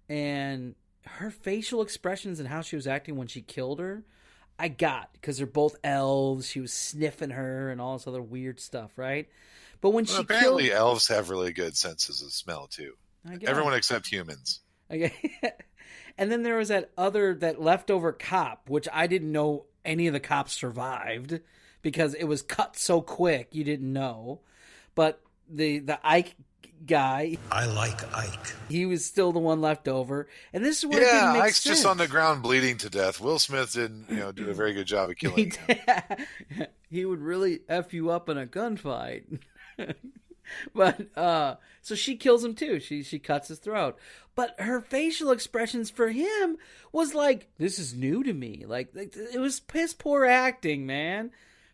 And her facial expressions and how she was acting when she killed her, I got, because they're both elves. She was sniffing her and all this other weird stuff, right? But when she apparently elves have really good senses of smell too. Everyone except humans. Okay. And then there was that leftover cop, which I didn't know any of the cops survived because it was cut so quick you didn't know. But the Ike guy, I like Ike. He was still the one left over, and this is where it didn't make Ike's sense. just on the ground bleeding to death. Will Smith didn't, do a very good job of killing him. He would really F you up in a gunfight. But So she kills him too. She cuts his throat. But her facial expressions for him was like, this is new to me. Like it was piss poor acting, man.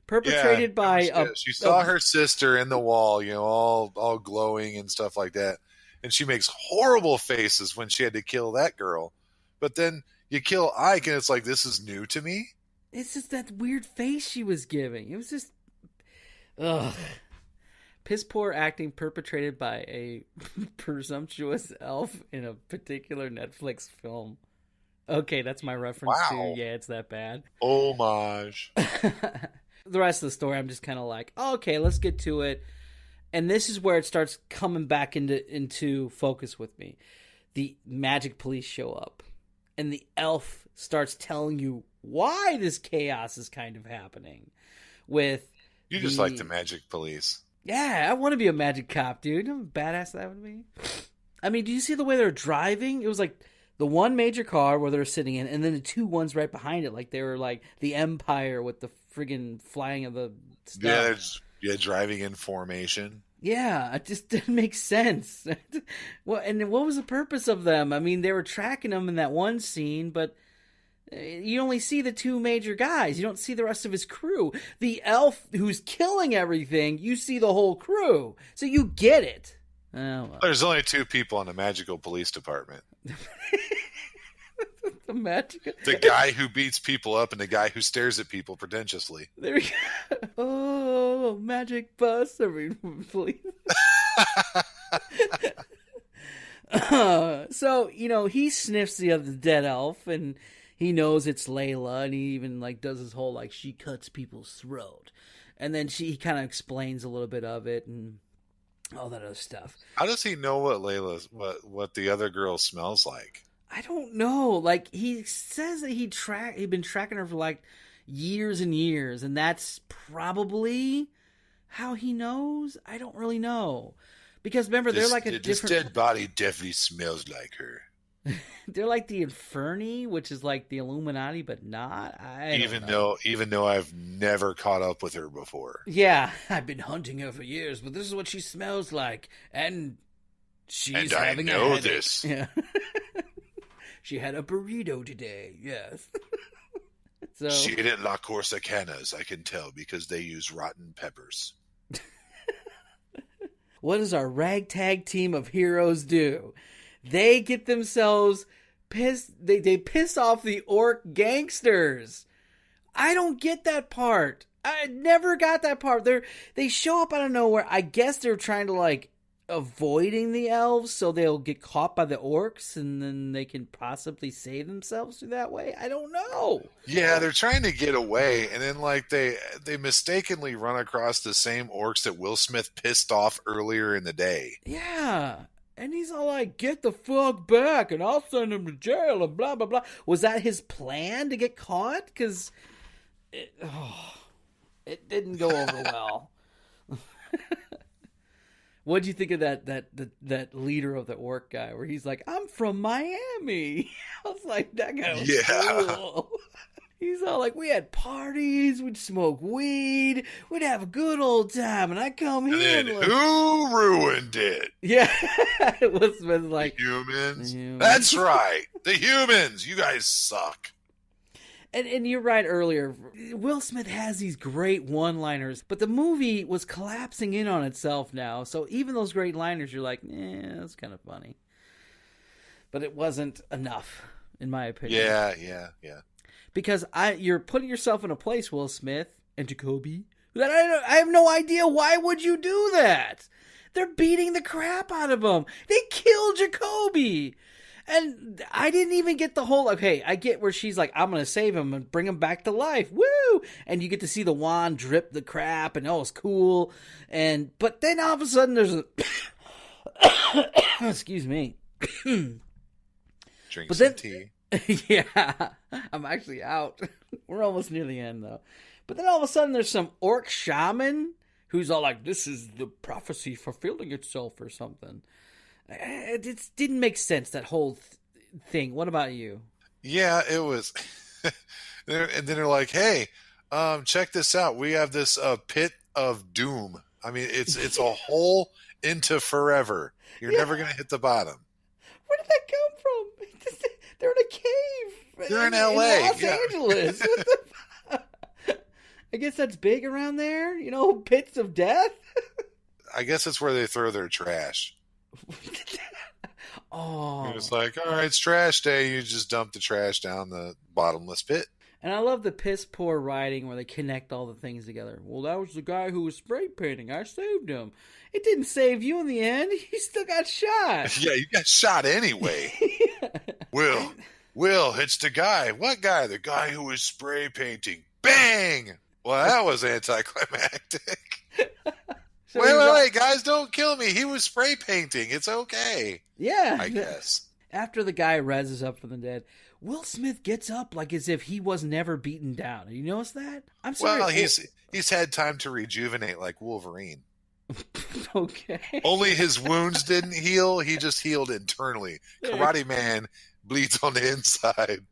Perpetrated by she saw her sister in the wall, all glowing and stuff like that. And she makes horrible faces when she had to kill that girl. But then you kill Ike and it's like, this is new to me. It's just that weird face she was giving. It was just, ugh. Piss poor acting perpetrated by a presumptuous elf in a particular Netflix film. Okay, that's my reference to, yeah, it's that bad. Homage. The rest of the story, I'm just kind of like, oh, okay, let's get to it. And this is where it starts coming back into focus with me. The magic police show up. And the elf starts telling you why this chaos is kind of happening. You just like the magic police. Yeah, I want to be a magic cop, dude. You know how badass that would be? I mean, do you see the way they're driving? It was like the one major car where they're sitting in, and then the two ones right behind it. Like they were like the Empire with the friggin' flying of the stuff. Yeah, driving in formation. Yeah, it just didn't make sense. Well, and what was the purpose of them? I mean, they were tracking him in that one scene, but you only see the two major guys. You don't see the rest of his crew. The elf who's killing everything, you see the whole crew. So you get it. Oh, well. There's only two people in the magical police department. The guy who beats people up and the guy who stares at people pretentiously. There we go. Oh, magic bus. Please. So, he sniffs the other dead elf and he knows it's Layla, and he even does his whole she cuts people's throat. And then he kind of explains a little bit of it and all that other stuff. How does he know what the other girl smells like? I don't know. He says that he'd been tracking her for years and years, and that's probably how he knows. I don't really know. Because remember, they're like a different... This dead body definitely smells like her. They're like the Inferni, which is like the Illuminati, but not. Even though I've never caught up with her before. Yeah, I've been hunting her for years, but this is what she smells like, and she's having a headache. I know this. Yeah. She had a burrito today. Yes. So she ate at La Corsicanas, I can tell, because they use rotten peppers. What does our ragtag team of heroes do? They get themselves pissed. They piss off the orc gangsters. I don't get that part. I never got that part. They show up out of nowhere. I guess they're trying to avoiding the elves so they'll get caught by the orcs and then they can possibly save themselves through that way. I don't know. Yeah, they're trying to get away, and then they mistakenly run across the same orcs that Will Smith pissed off earlier in the day. Yeah. And he's all like, get the fuck back and I'll send him to jail and blah, blah, blah. Was that his plan to get caught? Because it didn't go over well. What'd you think of that leader of the orc guy where he's like, I'm from Miami? I was like, that guy was cool. He's all like, we had parties, we'd smoke weed, we'd have a good old time, and I come here. And then who ruined it? Yeah, it was like humans. That's right, the humans. You guys suck. And you're right earlier. Will Smith has these great one-liners, but the movie was collapsing in on itself now. So even those great liners, you're like, that's kind of funny. But it wasn't enough, in my opinion. Yeah. Because you're putting yourself in a place, Will Smith and Jacoby, that I have no idea. Why would you do that? They're beating the crap out of him. They killed Jacoby. And I didn't even get the whole, okay, I get where she's like, I'm going to save him and bring him back to life. Woo! And you get to see the wand drip the crap and it's cool. But then all of a sudden there's a, excuse me. Drink some tea. Yeah, I'm actually out. We're almost near the end, though. But then all of a sudden, there's some orc shaman who's all like, this is the prophecy fulfilling itself or something. It didn't make sense, that whole thing. What about you? Yeah, it was. And then they're like, hey, check this out. We have this pit of doom. I mean, it's a hole into forever. You're never going to hit the bottom. Where did that come from? They're in a cave. They're in L.A. Los Angeles. What the I guess that's big around there. Pits of death. I guess it's where they throw their trash. Oh. It's like, all right, it's trash day. You just dump the trash down the bottomless pit. And I love the piss poor writing where they connect all the things together. Well, that was the guy who was spray painting. I saved him. It didn't save you in the end. You still got shot. Yeah, you got shot anyway. Will, it's the guy. What guy? The guy who was spray painting. Bang! Well, that was anticlimactic. So wait, guys, don't kill me. He was spray painting. It's okay. Yeah. I guess. After the guy reses up from the dead, Will Smith gets up like as if he was never beaten down. You notice that? I'm sorry. Well, he's had time to rejuvenate like Wolverine. Okay. Only his wounds didn't heal. He just healed internally. Karate Man bleeds on the inside.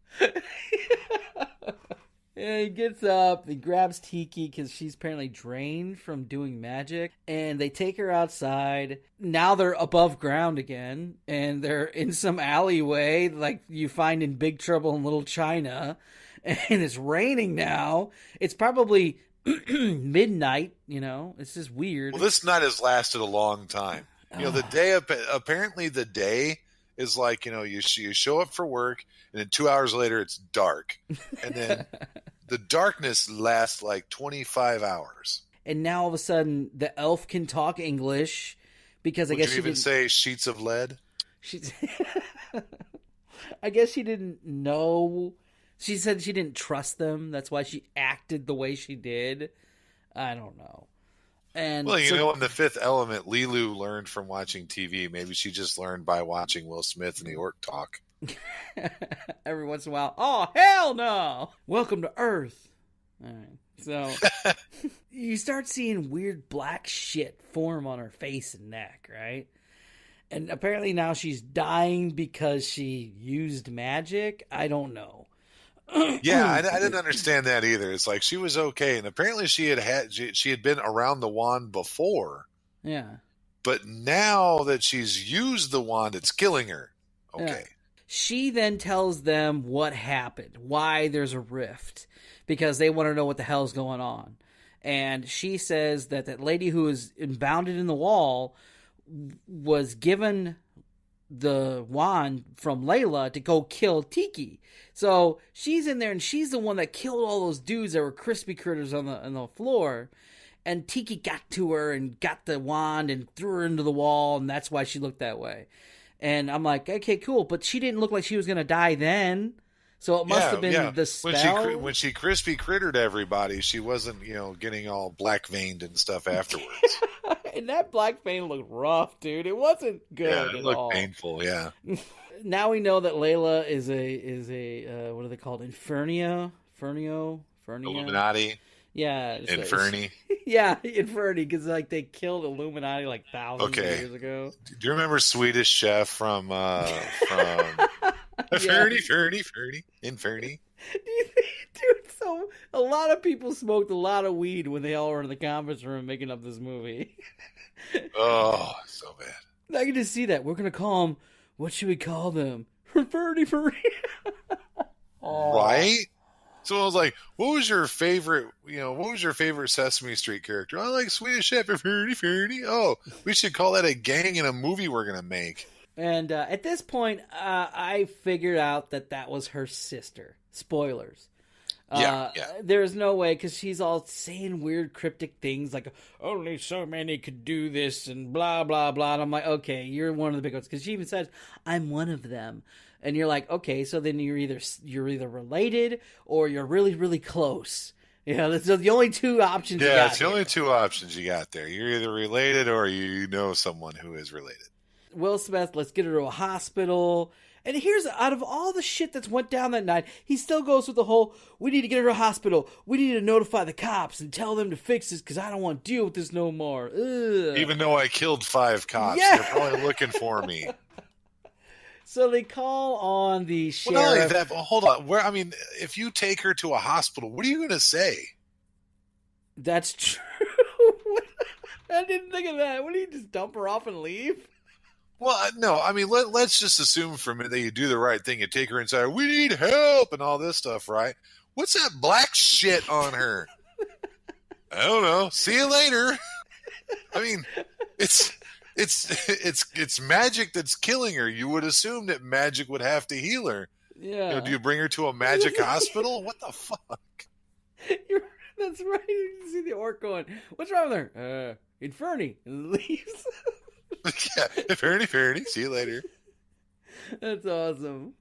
Yeah, he gets up, he grabs Tiki because she's apparently drained from doing magic, and they take her outside. Now they're above ground again, and they're in some alleyway like you find in Big Trouble in Little China, and it's raining now. It's probably midnight, it's just weird. Well, this night has lasted a long time. The day, apparently the day is like, you show up for work, and then 2 hours later it's dark. And then the darkness lasts like 25 hours. And now all of a sudden the elf can talk English because I guess you even say sheets of lead? I guess she didn't know. She said she didn't trust them. That's why she acted the way she did. I don't know. And well, in The Fifth Element, Lilu learned from watching TV. Maybe she just learned by watching Will Smith and the Orc talk. Every once in a while, oh, hell no! Welcome to Earth. All right. So you start seeing weird black shit form on her face and neck, right? And apparently now she's dying because she used magic. I don't know. Yeah, I didn't understand that either. It's like she was okay, and apparently she had been around the wand before. Yeah. But now that she's used the wand, it's killing her. Okay. Yeah. She then tells them what happened, why there's a rift, because they want to know what the hell's going on. And she says that lady who is bounded in the wall was given the wand from Layla to go kill Tiki. So she's in there, and she's the one that killed all those dudes that were crispy critters on the floor. And Tiki got to her and got the wand and threw her into the wall, and that's why she looked that way. And I'm like, okay, cool. But she didn't look like she was going to die then. So it must have been the spell. When she crispy crittered everybody, she wasn't, getting all black veined and stuff afterwards. And that black vein looked rough, dude. It wasn't good yeah, it looked all. Painful, yeah. Now we know that Layla is a what are they called? Fernio? Illuminati. Yeah. Inferni. Yeah, Inferni, because they killed Illuminati thousands of years ago. Do you remember Swedish Chef from Fernie? Inferni? Dude, so a lot of people smoked a lot of weed when they all were in the conference room making up this movie. Oh, so bad. I can just see that. We're going to call them, what should we call them? Fernie. Oh. Right? So I was like, what was your favorite Sesame Street character? I like Swedish Chef, Fernie. Oh, we should call that a gang in a movie we're going to make. And at this point, I figured out that was her sister. Spoilers. Yeah. There's no way, because she's all saying weird cryptic things like, only so many could do this and blah, blah, blah. And I'm like, okay, you're one of the big ones. Because she even says, I'm one of them. And you're like, okay, so then you're either related or you're really, really close. That's the only two options you got. Yeah, it's the only two options you got there. You're either related or you know someone who is related. Will Smith, let's get her to a hospital. And here's, out of all the shit that's went down that night, he still goes with the whole, we need to get her to a hospital. We need to notify the cops and tell them to fix this because I don't want to deal with this no more. Ugh. Even though I killed 5 cops, Yeah. They're probably looking for me. So they call on the sheriff. Well, not only that, but hold on. If you take her to a hospital, what are you going to say? That's true. I didn't think of that. What do you just dump her off and leave? Well, no, I mean, let's just assume for a minute that you do the right thing. You take her inside. We need help and all this stuff, right? What's that black shit on her? I don't know. See you later. I mean, it's magic that's killing her. You would assume that magic would have to heal her. Yeah. Do you bring her to a magic hospital? What the fuck? That's right. You see the orc going, "What's wrong with her?" Inferni, and leaves. Yeah, Inferni. See you later. That's awesome.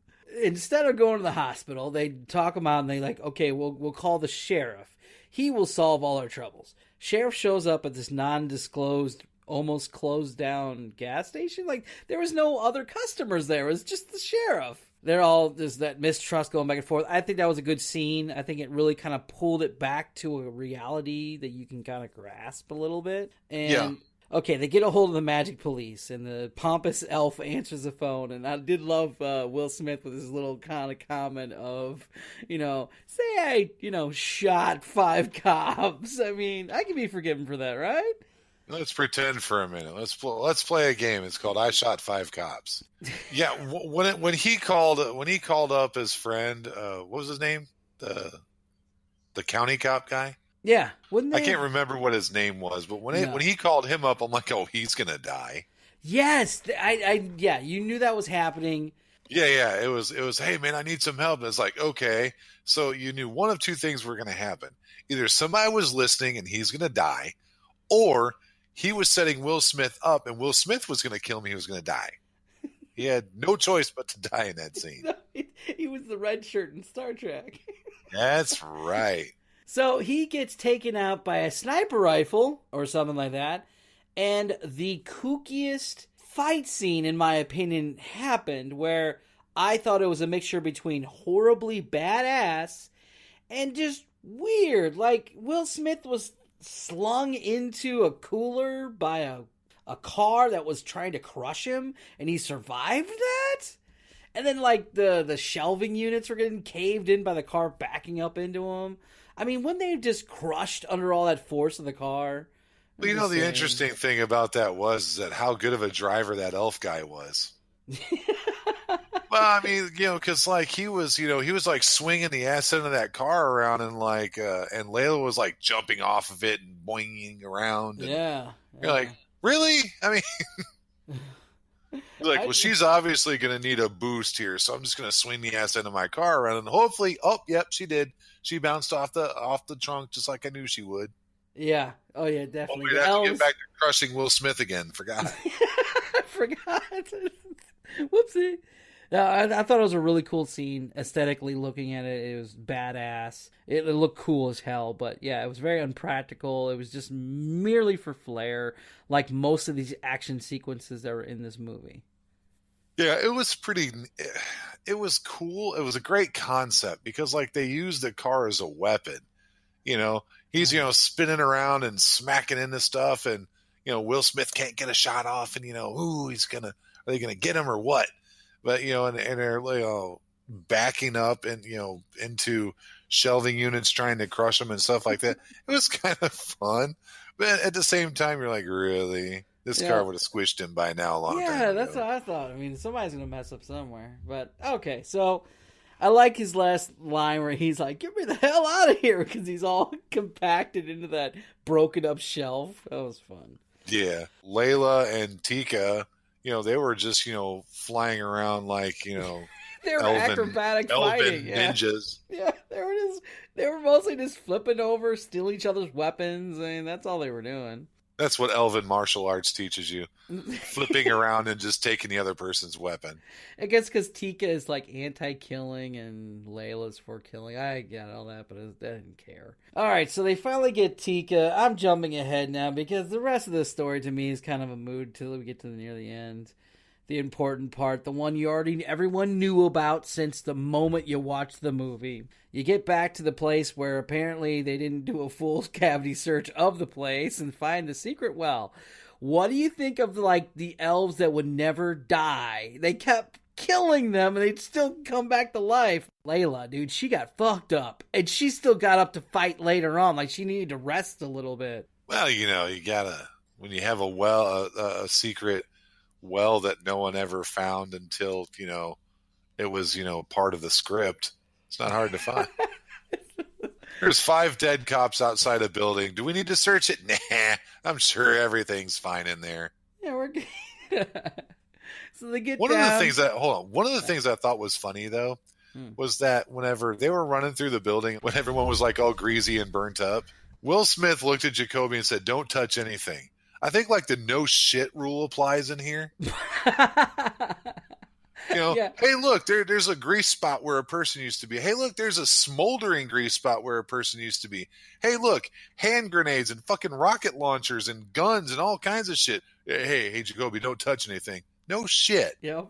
Instead of going to the hospital, they talk them out and they like, okay, we'll call the sheriff. He will solve all our troubles. Sheriff shows up at this non-disclosed, almost closed down gas station. Like, there was no other customers there. It was just the sheriff. They're all, there's that mistrust going back and forth. I think that was a good scene. I think it really kind of pulled it back to a reality that you can kind of grasp a little bit. And yeah. Okay, they get a hold of the magic police, and the pompous elf answers the phone. And I did love Will Smith with his little kind of comment of, say I, shot 5 cops. I mean, I can be forgiven for that, right? Let's pretend for a minute. Let's play a game. It's called I Shot 5 Cops. Yeah, when he called up his friend, what was his name? The county cop guy. Yeah, I can't remember what his name was, but when he called him up, I'm like, oh, he's gonna die. Yes, yeah, you knew that was happening. Yeah, it was. Hey man, I need some help. And it's like, okay, so you knew one of two things were gonna happen: either somebody was listening and he's gonna die, or he was setting Will Smith up and Will Smith was gonna kill him. He was gonna die. He had no choice but to die in that scene. He was the red shirt in Star Trek. That's right. So he gets taken out by a sniper rifle or something like that. And the kookiest fight scene, in my opinion, happened where I thought it was a mixture between horribly badass and just weird. Like, Will Smith was slung into a cooler by a car that was trying to crush him, and he survived that? And then, like, the shelving units were getting caved in by the car backing up into him. I mean, wouldn't they have just crushed under all that force of the car? Well, the interesting thing about that was that how good of a driver that elf guy was. Well, I mean, because like he was like swinging the ass end of that car around, and like, and Layla was like jumping off of it and boinging around. And yeah. You're like, really? I mean, like, well, she's obviously going to need a boost here, so I'm just going to swing the ass end of my car around, and hopefully, she did. She bounced off the trunk just like I knew she would. Yeah. Oh, yeah, definitely. We'd have to get back to crushing Will Smith again. Forgot. I forgot. Whoopsie. I thought it was a really cool scene. Aesthetically looking at it, it was badass. It looked cool as hell, but yeah, it was very unpractical. It was just merely for flair, like most of these action sequences that were in this movie. Yeah, it was it was cool. It was a great concept because like they used the car as a weapon. He's, spinning around and smacking into stuff, and, Will Smith can't get a shot off, and, are they going to get him or what? But, and they're, backing up and, into shelving units trying to crush them and stuff like that. It was kind of fun. But at the same time, you're like, really? This car would have squished him by now a long time ago. Yeah, that's what I thought. I mean, somebody's going to mess up somewhere. But, okay, so I like his last line where he's like, get me the hell out of here, because he's all compacted into that broken up shelf. That was fun. Yeah. Layla and Tika, they were just, flying around like, they were acrobatic fighting. Ninjas. Yeah, they were mostly just flipping over, stealing each other's weapons. I mean, that's all they were doing. That's what elven martial arts teaches you. Flipping around and just taking the other person's weapon. I guess because Tika is like anti-killing and Layla's for killing. I get all that, but I didn't care. Alright, so they finally get Tika. I'm jumping ahead now because the rest of the story to me is kind of a mood till we get to near the end. The important part, the one everyone knew about since the moment you watched the movie. You get back to the place where apparently they didn't do a full cavity search of the place and find the secret well. What do you think of like the elves that would never die? They kept killing them and they'd still come back to life. Layla, dude, she got fucked up and she still got up to fight later on. Like she needed to rest a little bit. Well, you gotta when you have a well, a secret well that no one ever found until, it was, part of the script. It's not hard to find. There's 5 dead cops outside a building. Do we need to search it? Nah, I'm sure everything's fine in there. Yeah, we're good. So they get One down. of the things I thought was funny, though, was that whenever they were running through the building, when everyone was like all greasy and burnt up, Will Smith looked at Jacoby and said, "Don't touch anything." I think like the no shit rule applies in here. Yeah. Hey, look, there's a grease spot where a person used to be. Hey, look, there's a smoldering grease spot where a person used to be. Hey, look, hand grenades and fucking rocket launchers and guns and all kinds of shit. Hey, Jacoby, don't touch anything. No shit. Yep.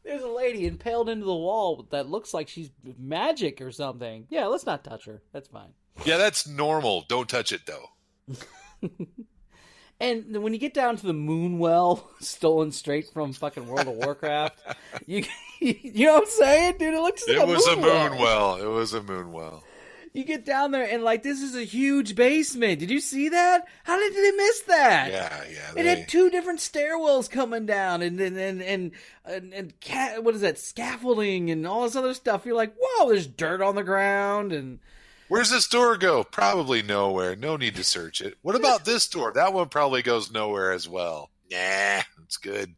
There's a lady impaled into the wall that looks like she's magic or something. Yeah, let's not touch her. That's fine. Yeah, that's normal. Don't touch it, though. And when you get down to the moon well, stolen straight from fucking World of Warcraft, you know what I'm saying, dude? It looks like It was a moon well. It was a moon well. You get down there and like this is a huge basement. Did you see that? How did they miss that? Yeah. It had 2 different stairwells coming down and what is that, scaffolding and all this other stuff. You're like, whoa, there's dirt on the ground and. Where's this door go? Probably nowhere. No need to search it. What about this door? That one probably goes nowhere as well. Nah, it's good.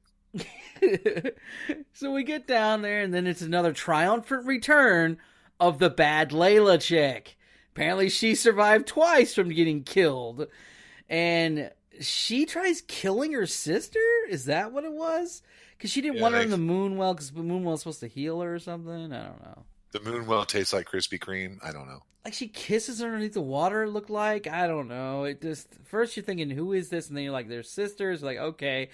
So we get down there, and then it's another triumphant return of the bad Layla chick. Apparently she survived twice from getting killed. And she tries killing her sister? Is that what it was? Because she didn't want her in the moon well, because the moon well was supposed to heal her or something? I don't know. The moon well tastes like Krispy Kreme. I don't know. Like she kisses her underneath the water, it looked like. I don't know. It just, first you're thinking, who is this? And then you're like, they're sisters. Like, okay,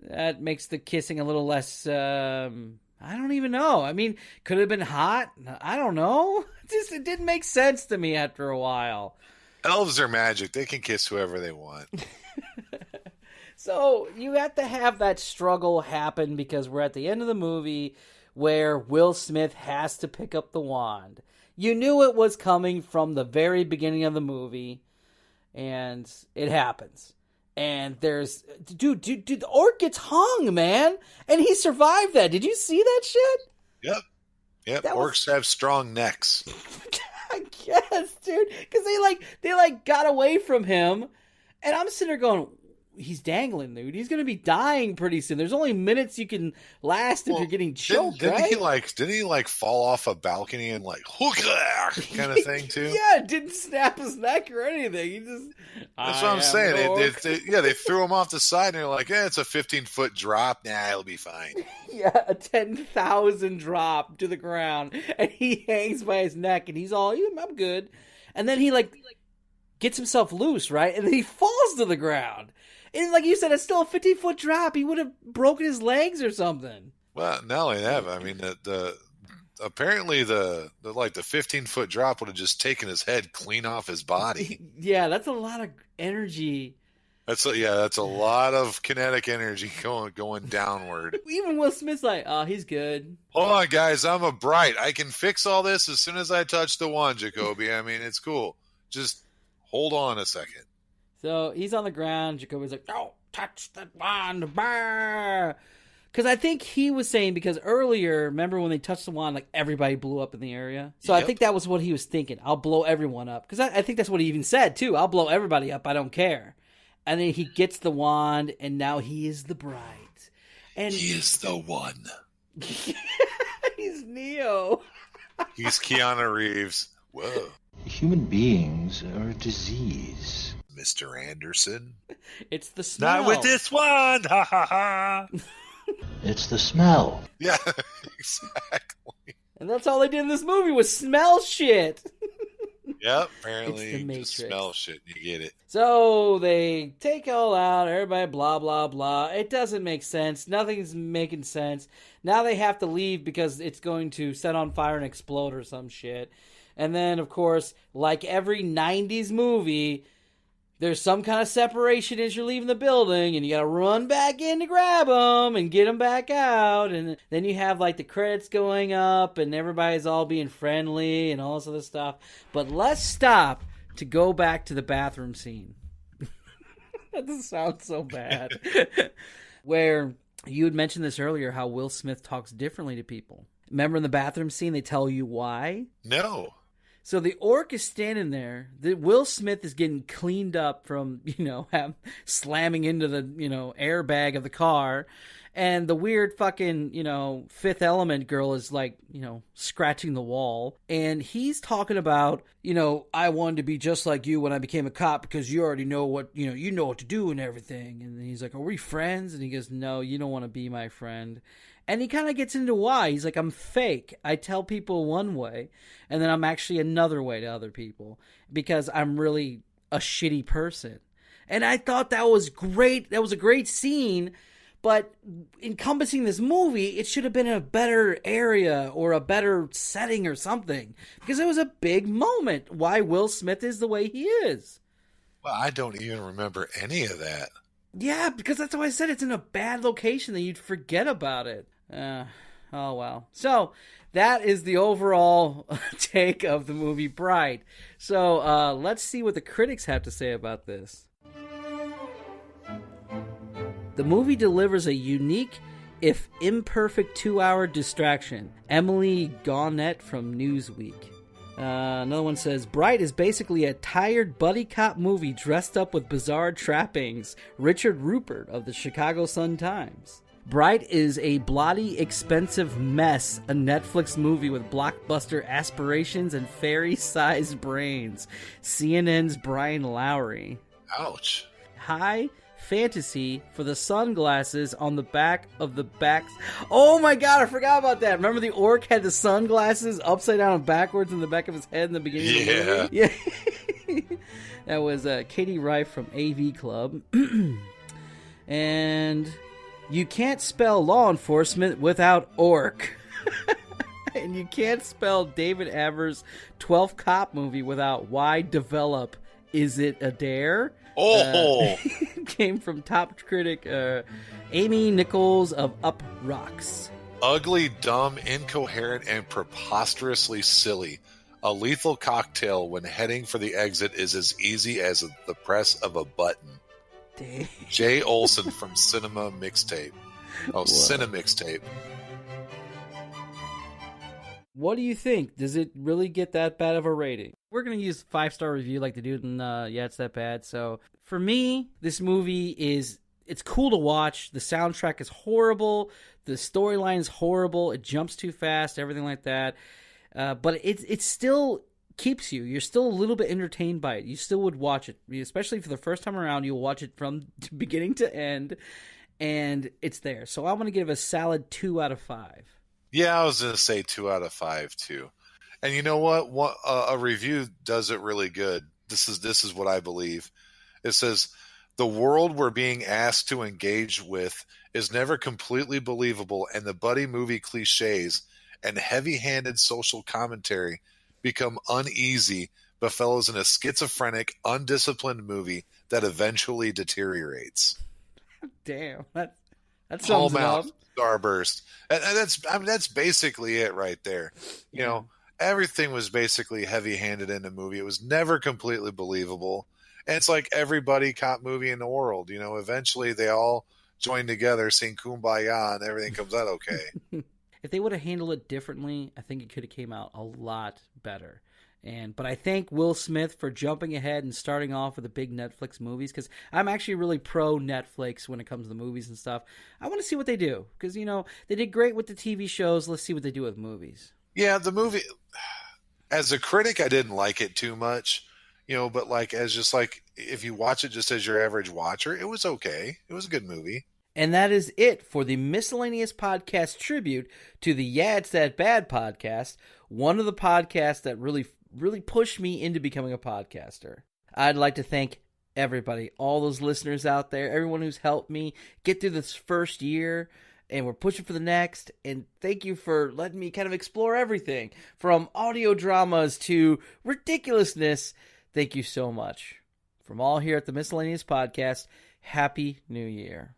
that makes the kissing a little less, I don't even know. I mean, could it have been hot? I don't know. It didn't make sense to me after a while. Elves are magic. They can kiss whoever they want. So you have to have that struggle happen because we're at the end of the movie where Will Smith has to pick up the wand. You knew it was coming from the very beginning of the movie, and it happens. And there's... Dude, the orc gets hung, man! And he survived that. Did you see that shit? Yep. Orcs have strong necks. I guess, dude. Because they got away from him, and I'm sitting there going... He's dangling, dude. He's gonna be dying pretty soon. There's only minutes you can last if you're getting choked, didn't right? Didn't he fall off a balcony and hook kind of thing too? Yeah, it didn't snap his neck or anything. He just that's what I'm saying. They threw him off the side and they're like, it's a 15-foot drop. Nah, it'll be fine. Yeah, a 10,000 drop to the ground, and he hangs by his neck, and he's all, I'm good. And then he gets himself loose, right? And then he falls to the ground. And like you said, it's still a 15-foot drop. He would have broken his legs or something. Well, not only that, I mean, apparently the 15-foot drop would have just taken his head clean off his body. Yeah, that's a lot of energy. That's a lot of kinetic energy going downward. Even Will Smith's like, oh, he's good. Hold on, guys. I'm a bright. I can fix all this as soon as I touch the wand, Jacoby. I mean, it's cool. Just hold on a second. So he's on the ground. Jacoby's like, don't touch the wand. Because I think he was saying, because earlier, remember when they touched the wand, everybody blew up in the area? So yep. I think that was what he was thinking. I'll blow everyone up. Because I think that's what he even said, too. I'll blow everybody up. I don't care. And then he gets the wand, and now he is the bride. And he is the one. He's Neo. He's Keanu Reeves. Whoa. Human beings are a disease. Mr. Anderson. It's the smell. Not with this one. Ha ha ha. It's the smell. Yeah, exactly. And that's all they did in this movie was smell shit. Yep, apparently It's the Matrix. just smell shit. You get it. So they take all out, everybody blah, blah, blah. It doesn't make sense. Nothing's making sense. Now they have to leave because it's going to set on fire and explode or some shit. And then, of course, like every 90s movie, there's some kind of separation as you're leaving the building, and you gotta run back in to grab them and get them back out. And then you have the credits going up, and everybody's all being friendly and all this other stuff. But let's stop to go back to the bathroom scene. That doesn't sound so bad. Where you had mentioned this earlier, how Will Smith talks differently to people. Remember in the bathroom scene, they tell you why? No. So the orc is standing there. Will Smith is getting cleaned up from, slamming into the, airbag of the car. And the weird fucking, Fifth Element girl is like, scratching the wall. And he's talking about, I wanted to be just like you when I became a cop because you already know what, you know what to do and everything. And then he's like, are we friends? And he goes, no, you don't want to be my friend. And he kind of gets into why. He's like, I'm fake. I tell people one way, and then I'm actually another way to other people because I'm really a shitty person. And I thought that was great. That was a great scene. But encompassing this movie, it should have been a better area or a better setting or something. Because it was a big moment. Why Will Smith is the way he is. Well, I don't even remember any of that. Yeah, because that's why I said it's in a bad location that you'd forget about it. Oh, well. So, that is the overall take of the movie Bright. So, let's see what the critics have to say about this. The movie delivers a unique, if imperfect, 2-hour distraction. Emily Gaunette from Newsweek. Another one says, Bright is basically a tired buddy cop movie dressed up with bizarre trappings. Richard Rupert of the Chicago Sun-Times. Bright is a bloody, expensive mess, a Netflix movie with blockbuster aspirations and fairy-sized brains. CNN's Brian Lowry. Ouch. High fantasy for the sunglasses on the back of the back. Oh my god, I forgot about that. Remember the orc had the sunglasses upside down and backwards in the back of his head in the beginning of the movie? Yeah. That was Katie Rife from AV Club. And you can't spell law enforcement without orc. And you can't spell David Avers' 12th Cop movie without why develop. Is it a dare? Oh! Came from top critic Amy Nichols of Up Rocks. Ugly, dumb, incoherent, and preposterously silly. A lethal cocktail when heading for the exit is as easy as the press of a button. Dang. Jay Olson from Cinema Mixtape. Oh, Cinema Mixtape. What do you think? Does it really get that bad of a rating? We're going to use 5-star review like they do in Yeah, It's That Bad. So for me, this movie it's cool to watch. The soundtrack is horrible. The storyline is horrible. It jumps too fast, everything like that. But it still keeps you. You're still a little bit entertained by it. You still would watch it. Especially for the first time around, you'll watch it from beginning to end. And it's there. So I'm going to give a solid 2 out of 5. Yeah, I was going to say 2 out of 5 too. And you know what? A review does it really good. This is what I believe. It says, the world we're being asked to engage with is never completely believable, and the buddy movie cliches and heavy-handed social commentary become uneasy bedfellows in a schizophrenic, undisciplined movie that eventually deteriorates. Damn, that sums it up. Starburst, and that's basically it right there. You know, everything was basically heavy-handed in the movie. It was never completely believable, and it's like every buddy cop movie in the world. You know, eventually they all join together, sing "Kumbaya," and everything comes out okay. If they would have handled it differently, I think it could have came out a lot better. But I thank Will Smith for jumping ahead and starting off with the big Netflix movies, because I'm actually really pro Netflix when it comes to the movies and stuff. I want to see what they do, because, you know, they did great with the TV shows. Let's see what they do with movies. Yeah, the movie, as a critic, I didn't like it too much, you know, but like as just like if you watch it just as your average watcher, it was okay. It was a good movie. And that is it for the Miscellaneous Podcast tribute to the Yeah, It's That Bad podcast, one of the podcasts that really pushed me into becoming a podcaster. I'd like to thank everybody, all those listeners out there, everyone who's helped me get through this first year, and we're pushing for the next. And thank you for letting me kind of explore everything from audio dramas to ridiculousness. Thank you so much. From all here at the Miscellaneous Podcast, Happy New Year.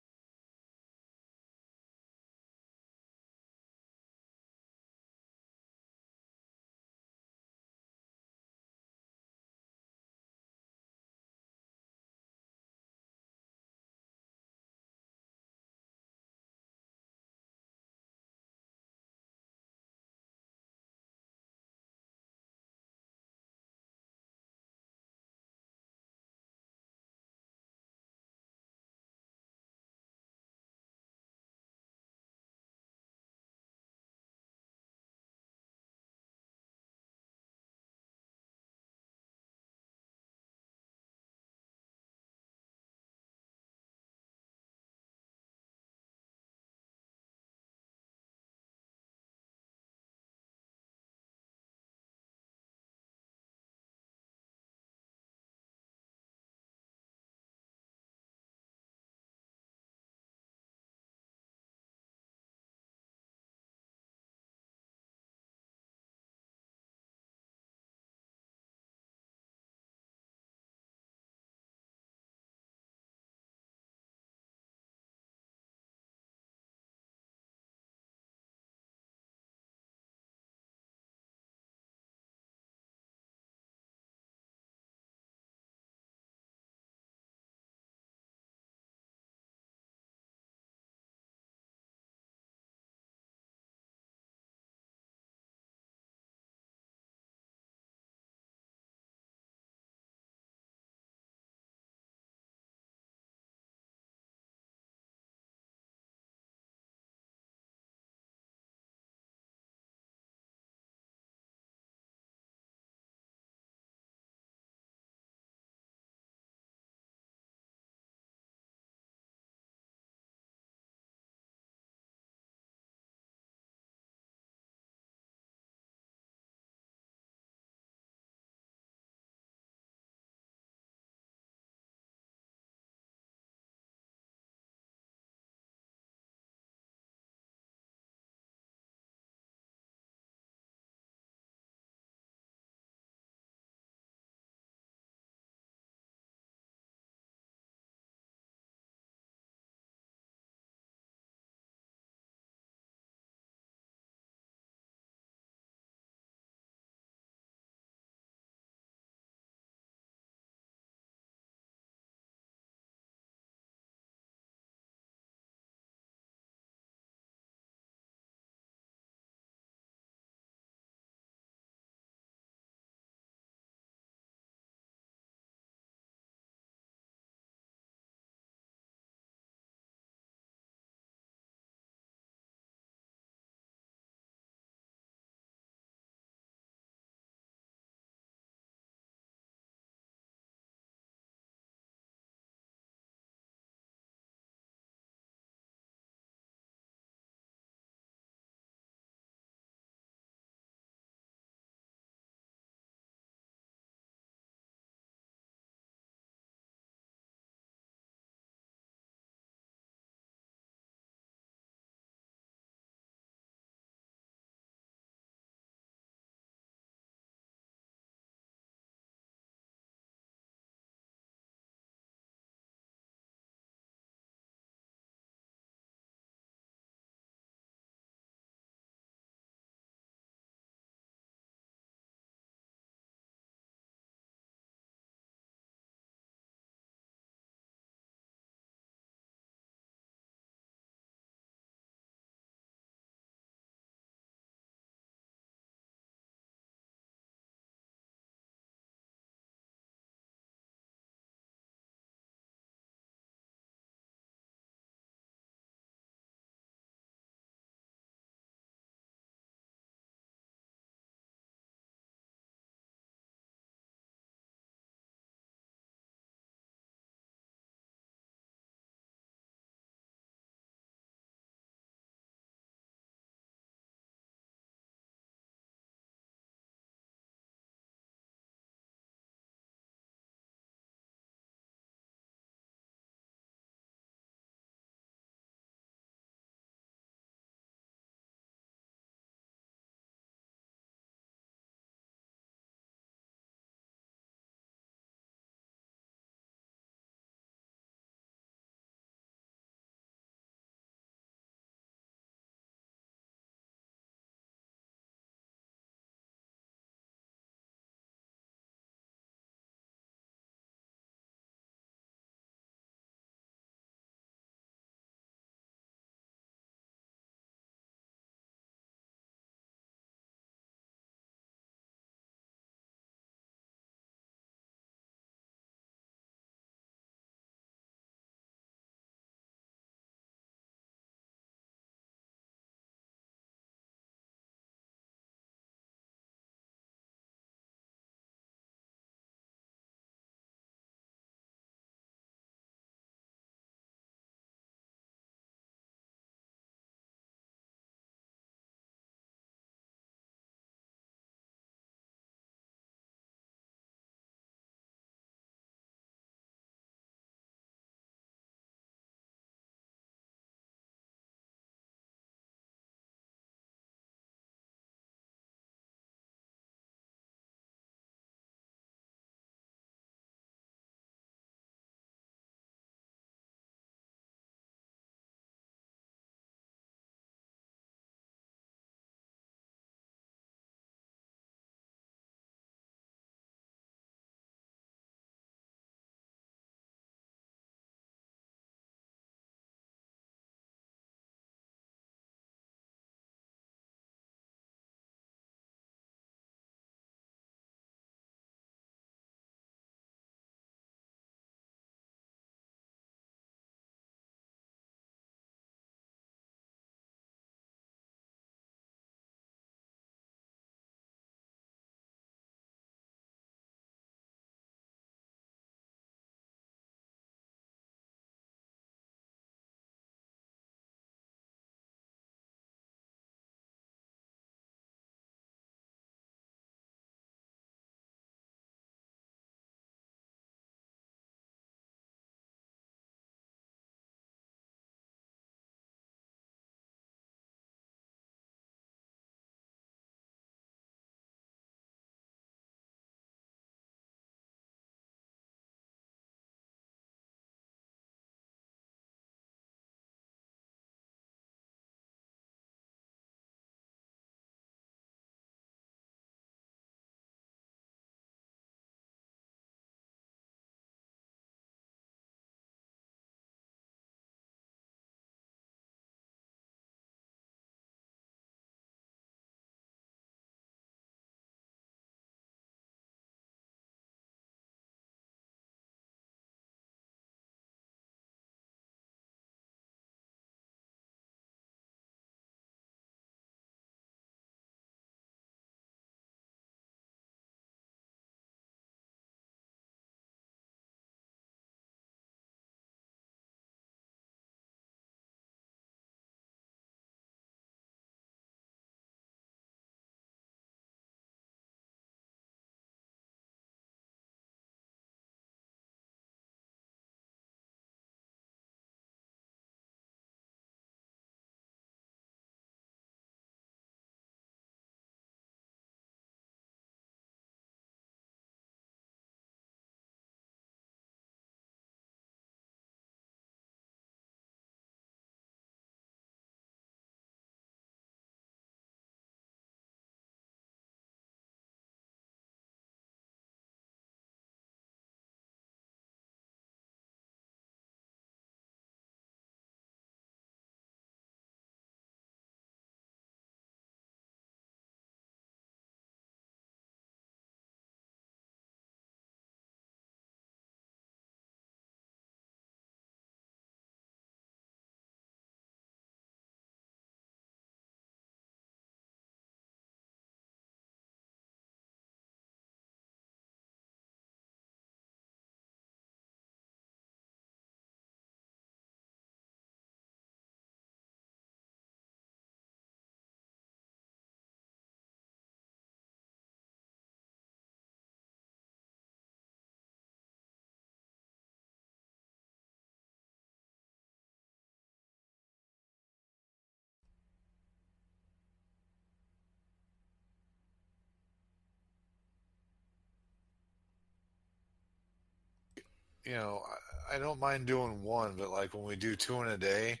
I don't mind doing one, but like when we do two in a day,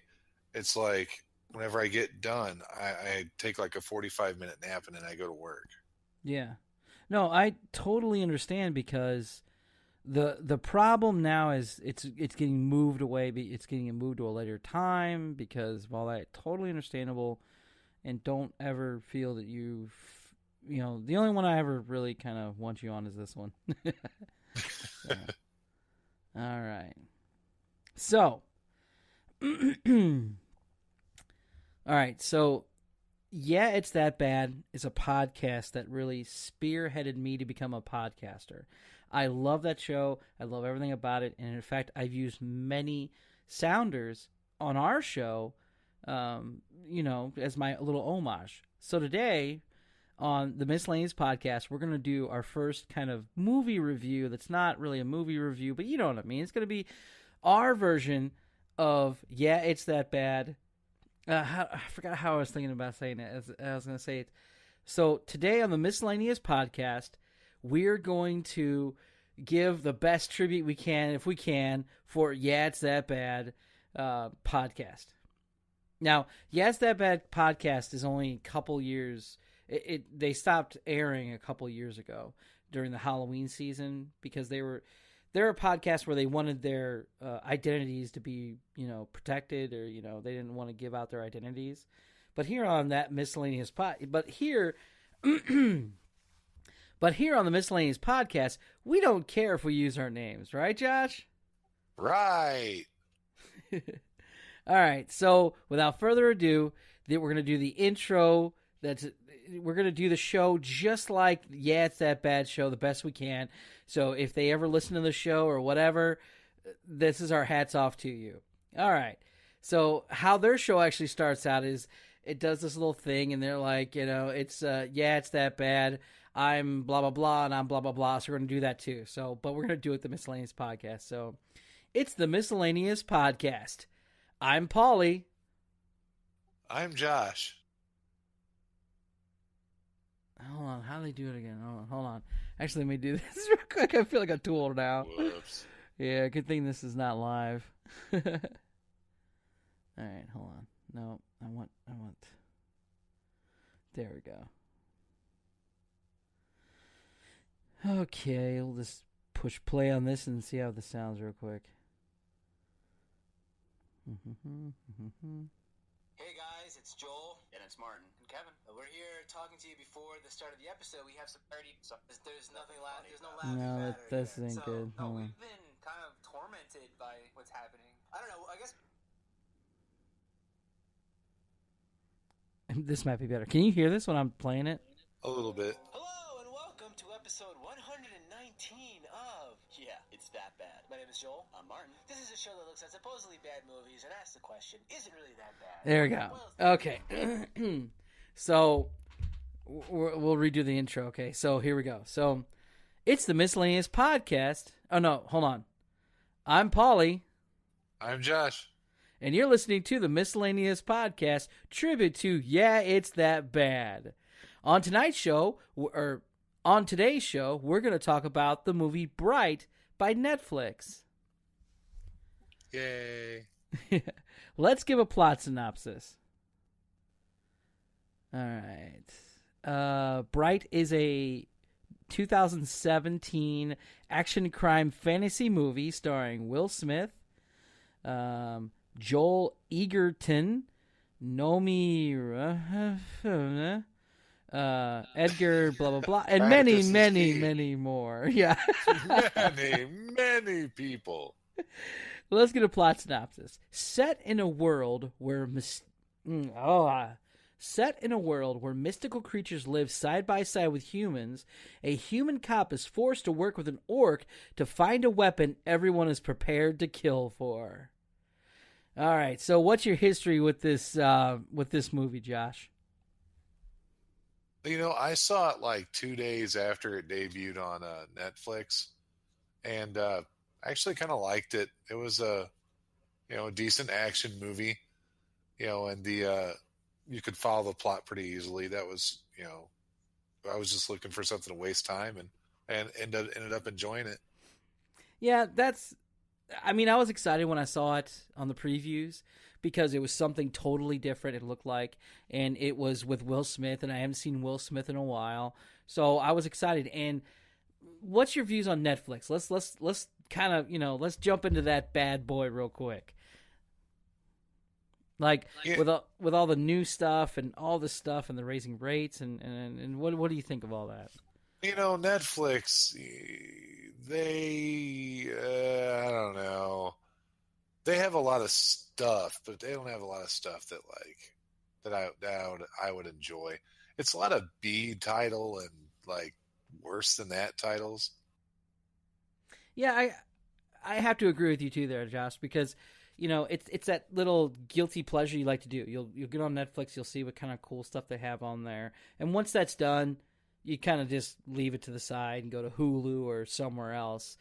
it's like whenever I get done, I take like a 45-minute nap and then I go to work. Yeah. No, I totally understand because the problem now is it's getting moved away. It's getting moved to a later time because of all that. Totally understandable, and don't ever feel that the only one I ever really kind of want you on is this one. So, all right. So, all right. So, yeah, It's That Bad is a podcast that really spearheaded me to become a podcaster. I love that show. I love everything about it. And in fact, I've used many sounders on our show, as my little homage. So today on the Miscellaneous Podcast, we're going to do our first kind of movie review that's not really a movie review, but you know what I mean. It's going to be our version of Yeah, It's That Bad. I forgot how I was thinking about saying it. I was going to say it. So today on the Miscellaneous Podcast, we're going to give the best tribute we can, if we can, for Yeah, It's That Bad podcast. Now, Yeah, It's That Bad podcast is only a couple years. They stopped airing a couple years ago during the Halloween season because they're a podcast where they wanted their identities to be, protected, or they didn't want to give out their identities. But here on that Miscellaneous But here on the Miscellaneous Podcast, we don't care if we use our names, right, Josh? Right. All right. So without further ado, we're going to do the intro. We're going to do the show just like Yeah, It's That Bad show, the best we can. So if they ever listen to the show or whatever, this is our hats off to you. All right. So how their show actually starts out is it does this little thing, and they're like, it's Yeah, It's That Bad. I'm blah, blah, blah, and I'm blah, blah, blah. So we're going to do that too. But we're going to do it the Miscellaneous Podcast. So it's the Miscellaneous Podcast. I'm Paulie. I'm Josh. Hold on. How do they do it again? Hold on. Actually, let me do this real quick. I feel like a tool now. Whoops. Yeah, good thing this is not live. All right, hold on. No, I want. There we go. Okay, we'll just push play on this and see how this sounds real quick. Hey guys, it's Joel. And it's Martin. And Kevin. We're here talking to you before the start of the episode. We have some party. So there's nothing loud. There's no laughing No, matter this here. ain't good. No, Hold on. we've been kind of tormented by what's happening. I don't know. I guess. This might be better. Can you hear this when I'm playing it? A little bit. Hello and welcome to episode 119 of Yeah, It's That Bad. My name is Joel. I'm Martin. This is a show that looks at supposedly bad movies and asks the question, is it really that bad? There we go. Okay. So we'll redo the intro. Okay. So here we go. So it's the Miscellaneous Podcast. Oh no, hold on. I'm Paulie. I'm Josh. And you're listening to the Miscellaneous Podcast, tribute to Yeah, It's That Bad. On today's show, we're going to talk about the movie Bright by Netflix. Yay. Let's give a plot synopsis. All right. Bright is a 2017 action crime fantasy movie starring Will Smith, Joel Egerton, Nomi, Edgar, blah, blah, blah, and many more. Yeah. many people. Let's get a plot synopsis. Set in a world where mystical creatures live side by side with humans, a human cop is forced to work with an orc to find a weapon everyone is prepared to kill for. All right, so what's your history with this movie, Josh? I saw it like 2 days after it debuted on Netflix, and I actually kind of liked it. It was a decent action movie, and you could follow the plot pretty easily. That was, I was just looking for something to waste time and ended up enjoying it. Yeah, that's I mean, I was excited when I saw it on the previews because it was something totally different. It looked like, and it was with Will Smith, and I haven't seen Will Smith in a while, so I was excited. And what's your views on Netflix? Let's kind of let's jump into that bad boy real quick. Like with all the new stuff and all the stuff and the raising rates and what do you think of all that? Netflix, they I don't know. They have a lot of stuff, but they don't have a lot of stuff that I would enjoy. It's a lot of B title and like worse than that titles. Yeah, I have to agree with you too there, Josh, because it's that little guilty pleasure you like to do. You'll get on Netflix, you'll see what kind of cool stuff they have on there, and once that's done, you kind of just leave it to the side and go to Hulu or somewhere else,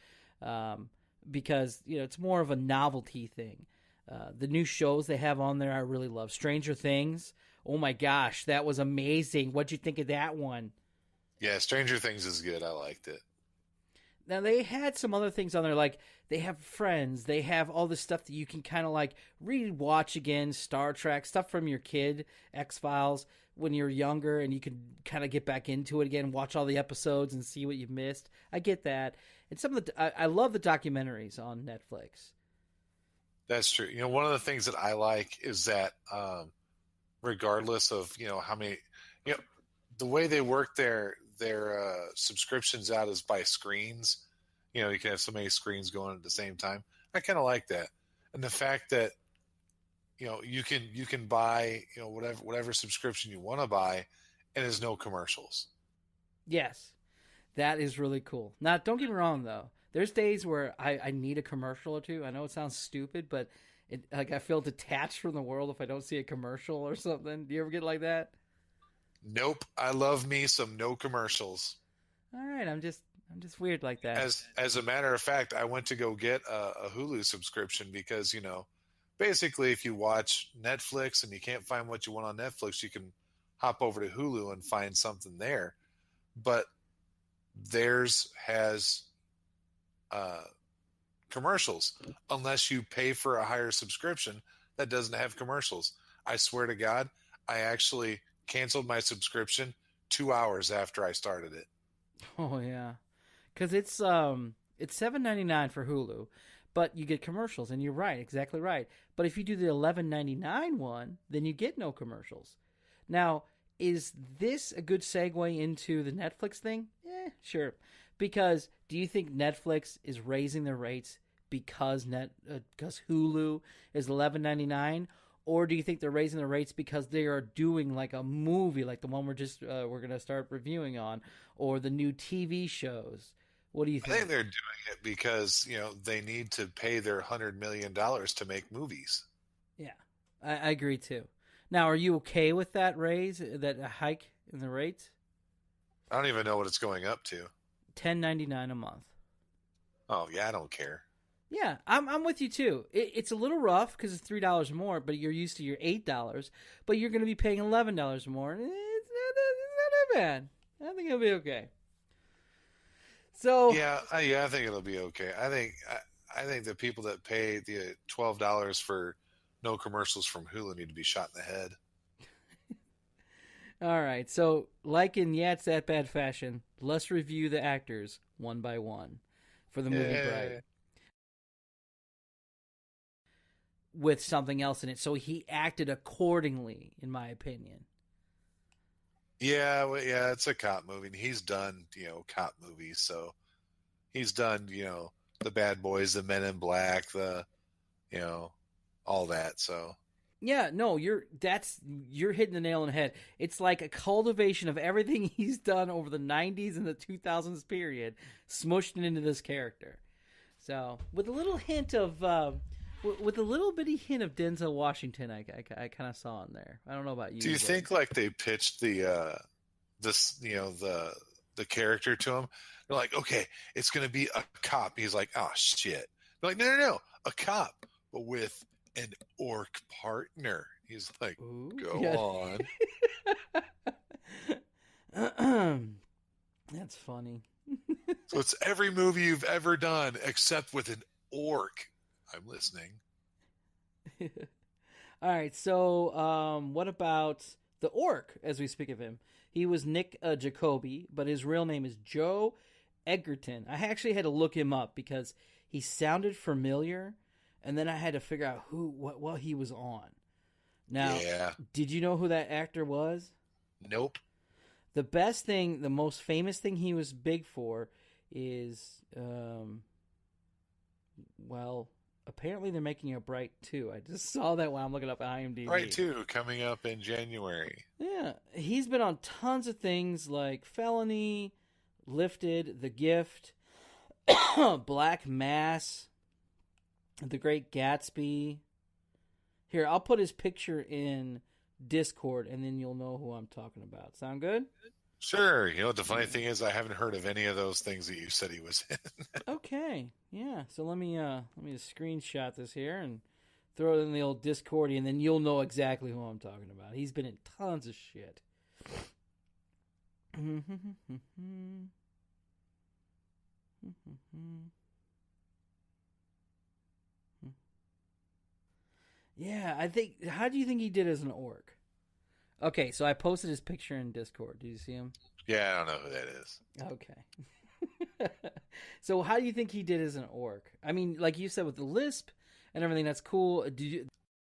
because it's more of a novelty thing. The new shows they have on there I really love. Stranger Things, oh my gosh, that was amazing. What'd you think of that one? Yeah, Stranger Things is good. I liked it. Now, they had some other things on there, like they have Friends, they have all this stuff that you can kind of like re-watch again, Star Trek, stuff from your kid, X-Files, when you're younger, and you can kind of get back into it again, watch all the episodes and see what you've missed. I get that. And some of I love the documentaries on Netflix. That's true. One of the things that I like is that regardless of, how many, the way they work their subscriptions out is by screens. You can have so many screens going at the same time. I kind of like that, and the fact that you can buy whatever subscription you want to buy, and there's no commercials. Yes, that is really cool. Now, don't get me wrong though. There's days where I need a commercial or two. I know it sounds stupid, but I feel detached from the world if I don't see a commercial or something. Do you ever get like that? Nope. I love me some no commercials. All right, I'm just weird like that. As a matter of fact, I went to go get a Hulu subscription because, basically if you watch Netflix and you can't find what you want on Netflix, you can hop over to Hulu and find something there. But theirs has commercials unless you pay for a higher subscription that doesn't have commercials. I swear to God, I actually canceled my subscription 2 hours after I started it. Oh yeah, because it's $7.99 for Hulu, but you get commercials, and you're right, exactly right. But if you do the $11.99 one, then you get no commercials. Now, is this a good segue into the Netflix thing? Sure. Because do you think Netflix is raising their rates because Hulu is $11.99? Or do you think they're raising the rates because they are doing like a movie, like the one we're going to start reviewing on, or the new TV shows? What do you think? I think they're doing it because they need to pay their $100 million to make movies. Yeah, I agree too. Now, are you okay with that raise, that hike in the rates? I don't even know what it's going up to. $10.99 a month. Oh yeah, I don't care. Yeah, I'm with you too. It's a little rough because it's $3 more, but you're used to your $8, but you're going to be paying $11 more. It's not that bad. I think it'll be okay. So yeah, I think it'll be okay. I think the people that pay the $12 for no commercials from Hulu need to be shot in the head. All right, so like in Yeah, It's That Bad fashion, let's review the actors one by one for the movie Bright. With something else in it, so he acted accordingly, in my opinion. Yeah, well, yeah, it's a cop movie. And he's done, cop movies, so he's done, the Bad Boys, the Men in Black, the, all that. So yeah, no, you're hitting the nail on the head. It's like a cultivation of everything he's done over the 90s and the 2000s period, smushed it into this character. So with a little hint of. With a little bitty hint of Denzel Washington, I kind of saw in there. I don't know about you. Do you think like they pitched the character to him? They're like, okay, it's going to be a cop. He's like, oh shit. They're like, no, a cop, but with an orc partner. He's like, ooh, go on. That's funny. So it's every movie you've ever done except with an orc. I'm listening. All right, so what about the orc, as we speak of him? He was Nick Jacoby, but his real name is Joe Egerton. I actually had to look him up because he sounded familiar, and then I had to figure out what he was on. Now, Yeah. Did you know who that actor was? Nope. The best thing, the most famous thing he was big for is, apparently they're making a Bright 2. I just saw that when I'm looking up IMDb. Bright 2 coming up in January. Yeah, he's been on tons of things like Felony, Lifted, The Gift, Black Mass, The Great Gatsby. Here, I'll put his picture in Discord, and then you'll know who I'm talking about. Sound good? Sure. You know what the funny thing is? I haven't heard of any of those things that you said he was in. Okay, yeah. So let me just screenshot this here and throw it in the old Discord, and then you'll know exactly who I'm talking about. He's been in tons of shit. Yeah, I think. How do you think he did as an orc? Okay, so I posted his picture in Discord. Do you see him? Yeah, I don't know who that is. Okay. So how do you think he did as an orc? I mean, like you said, with the lisp and everything, that's cool.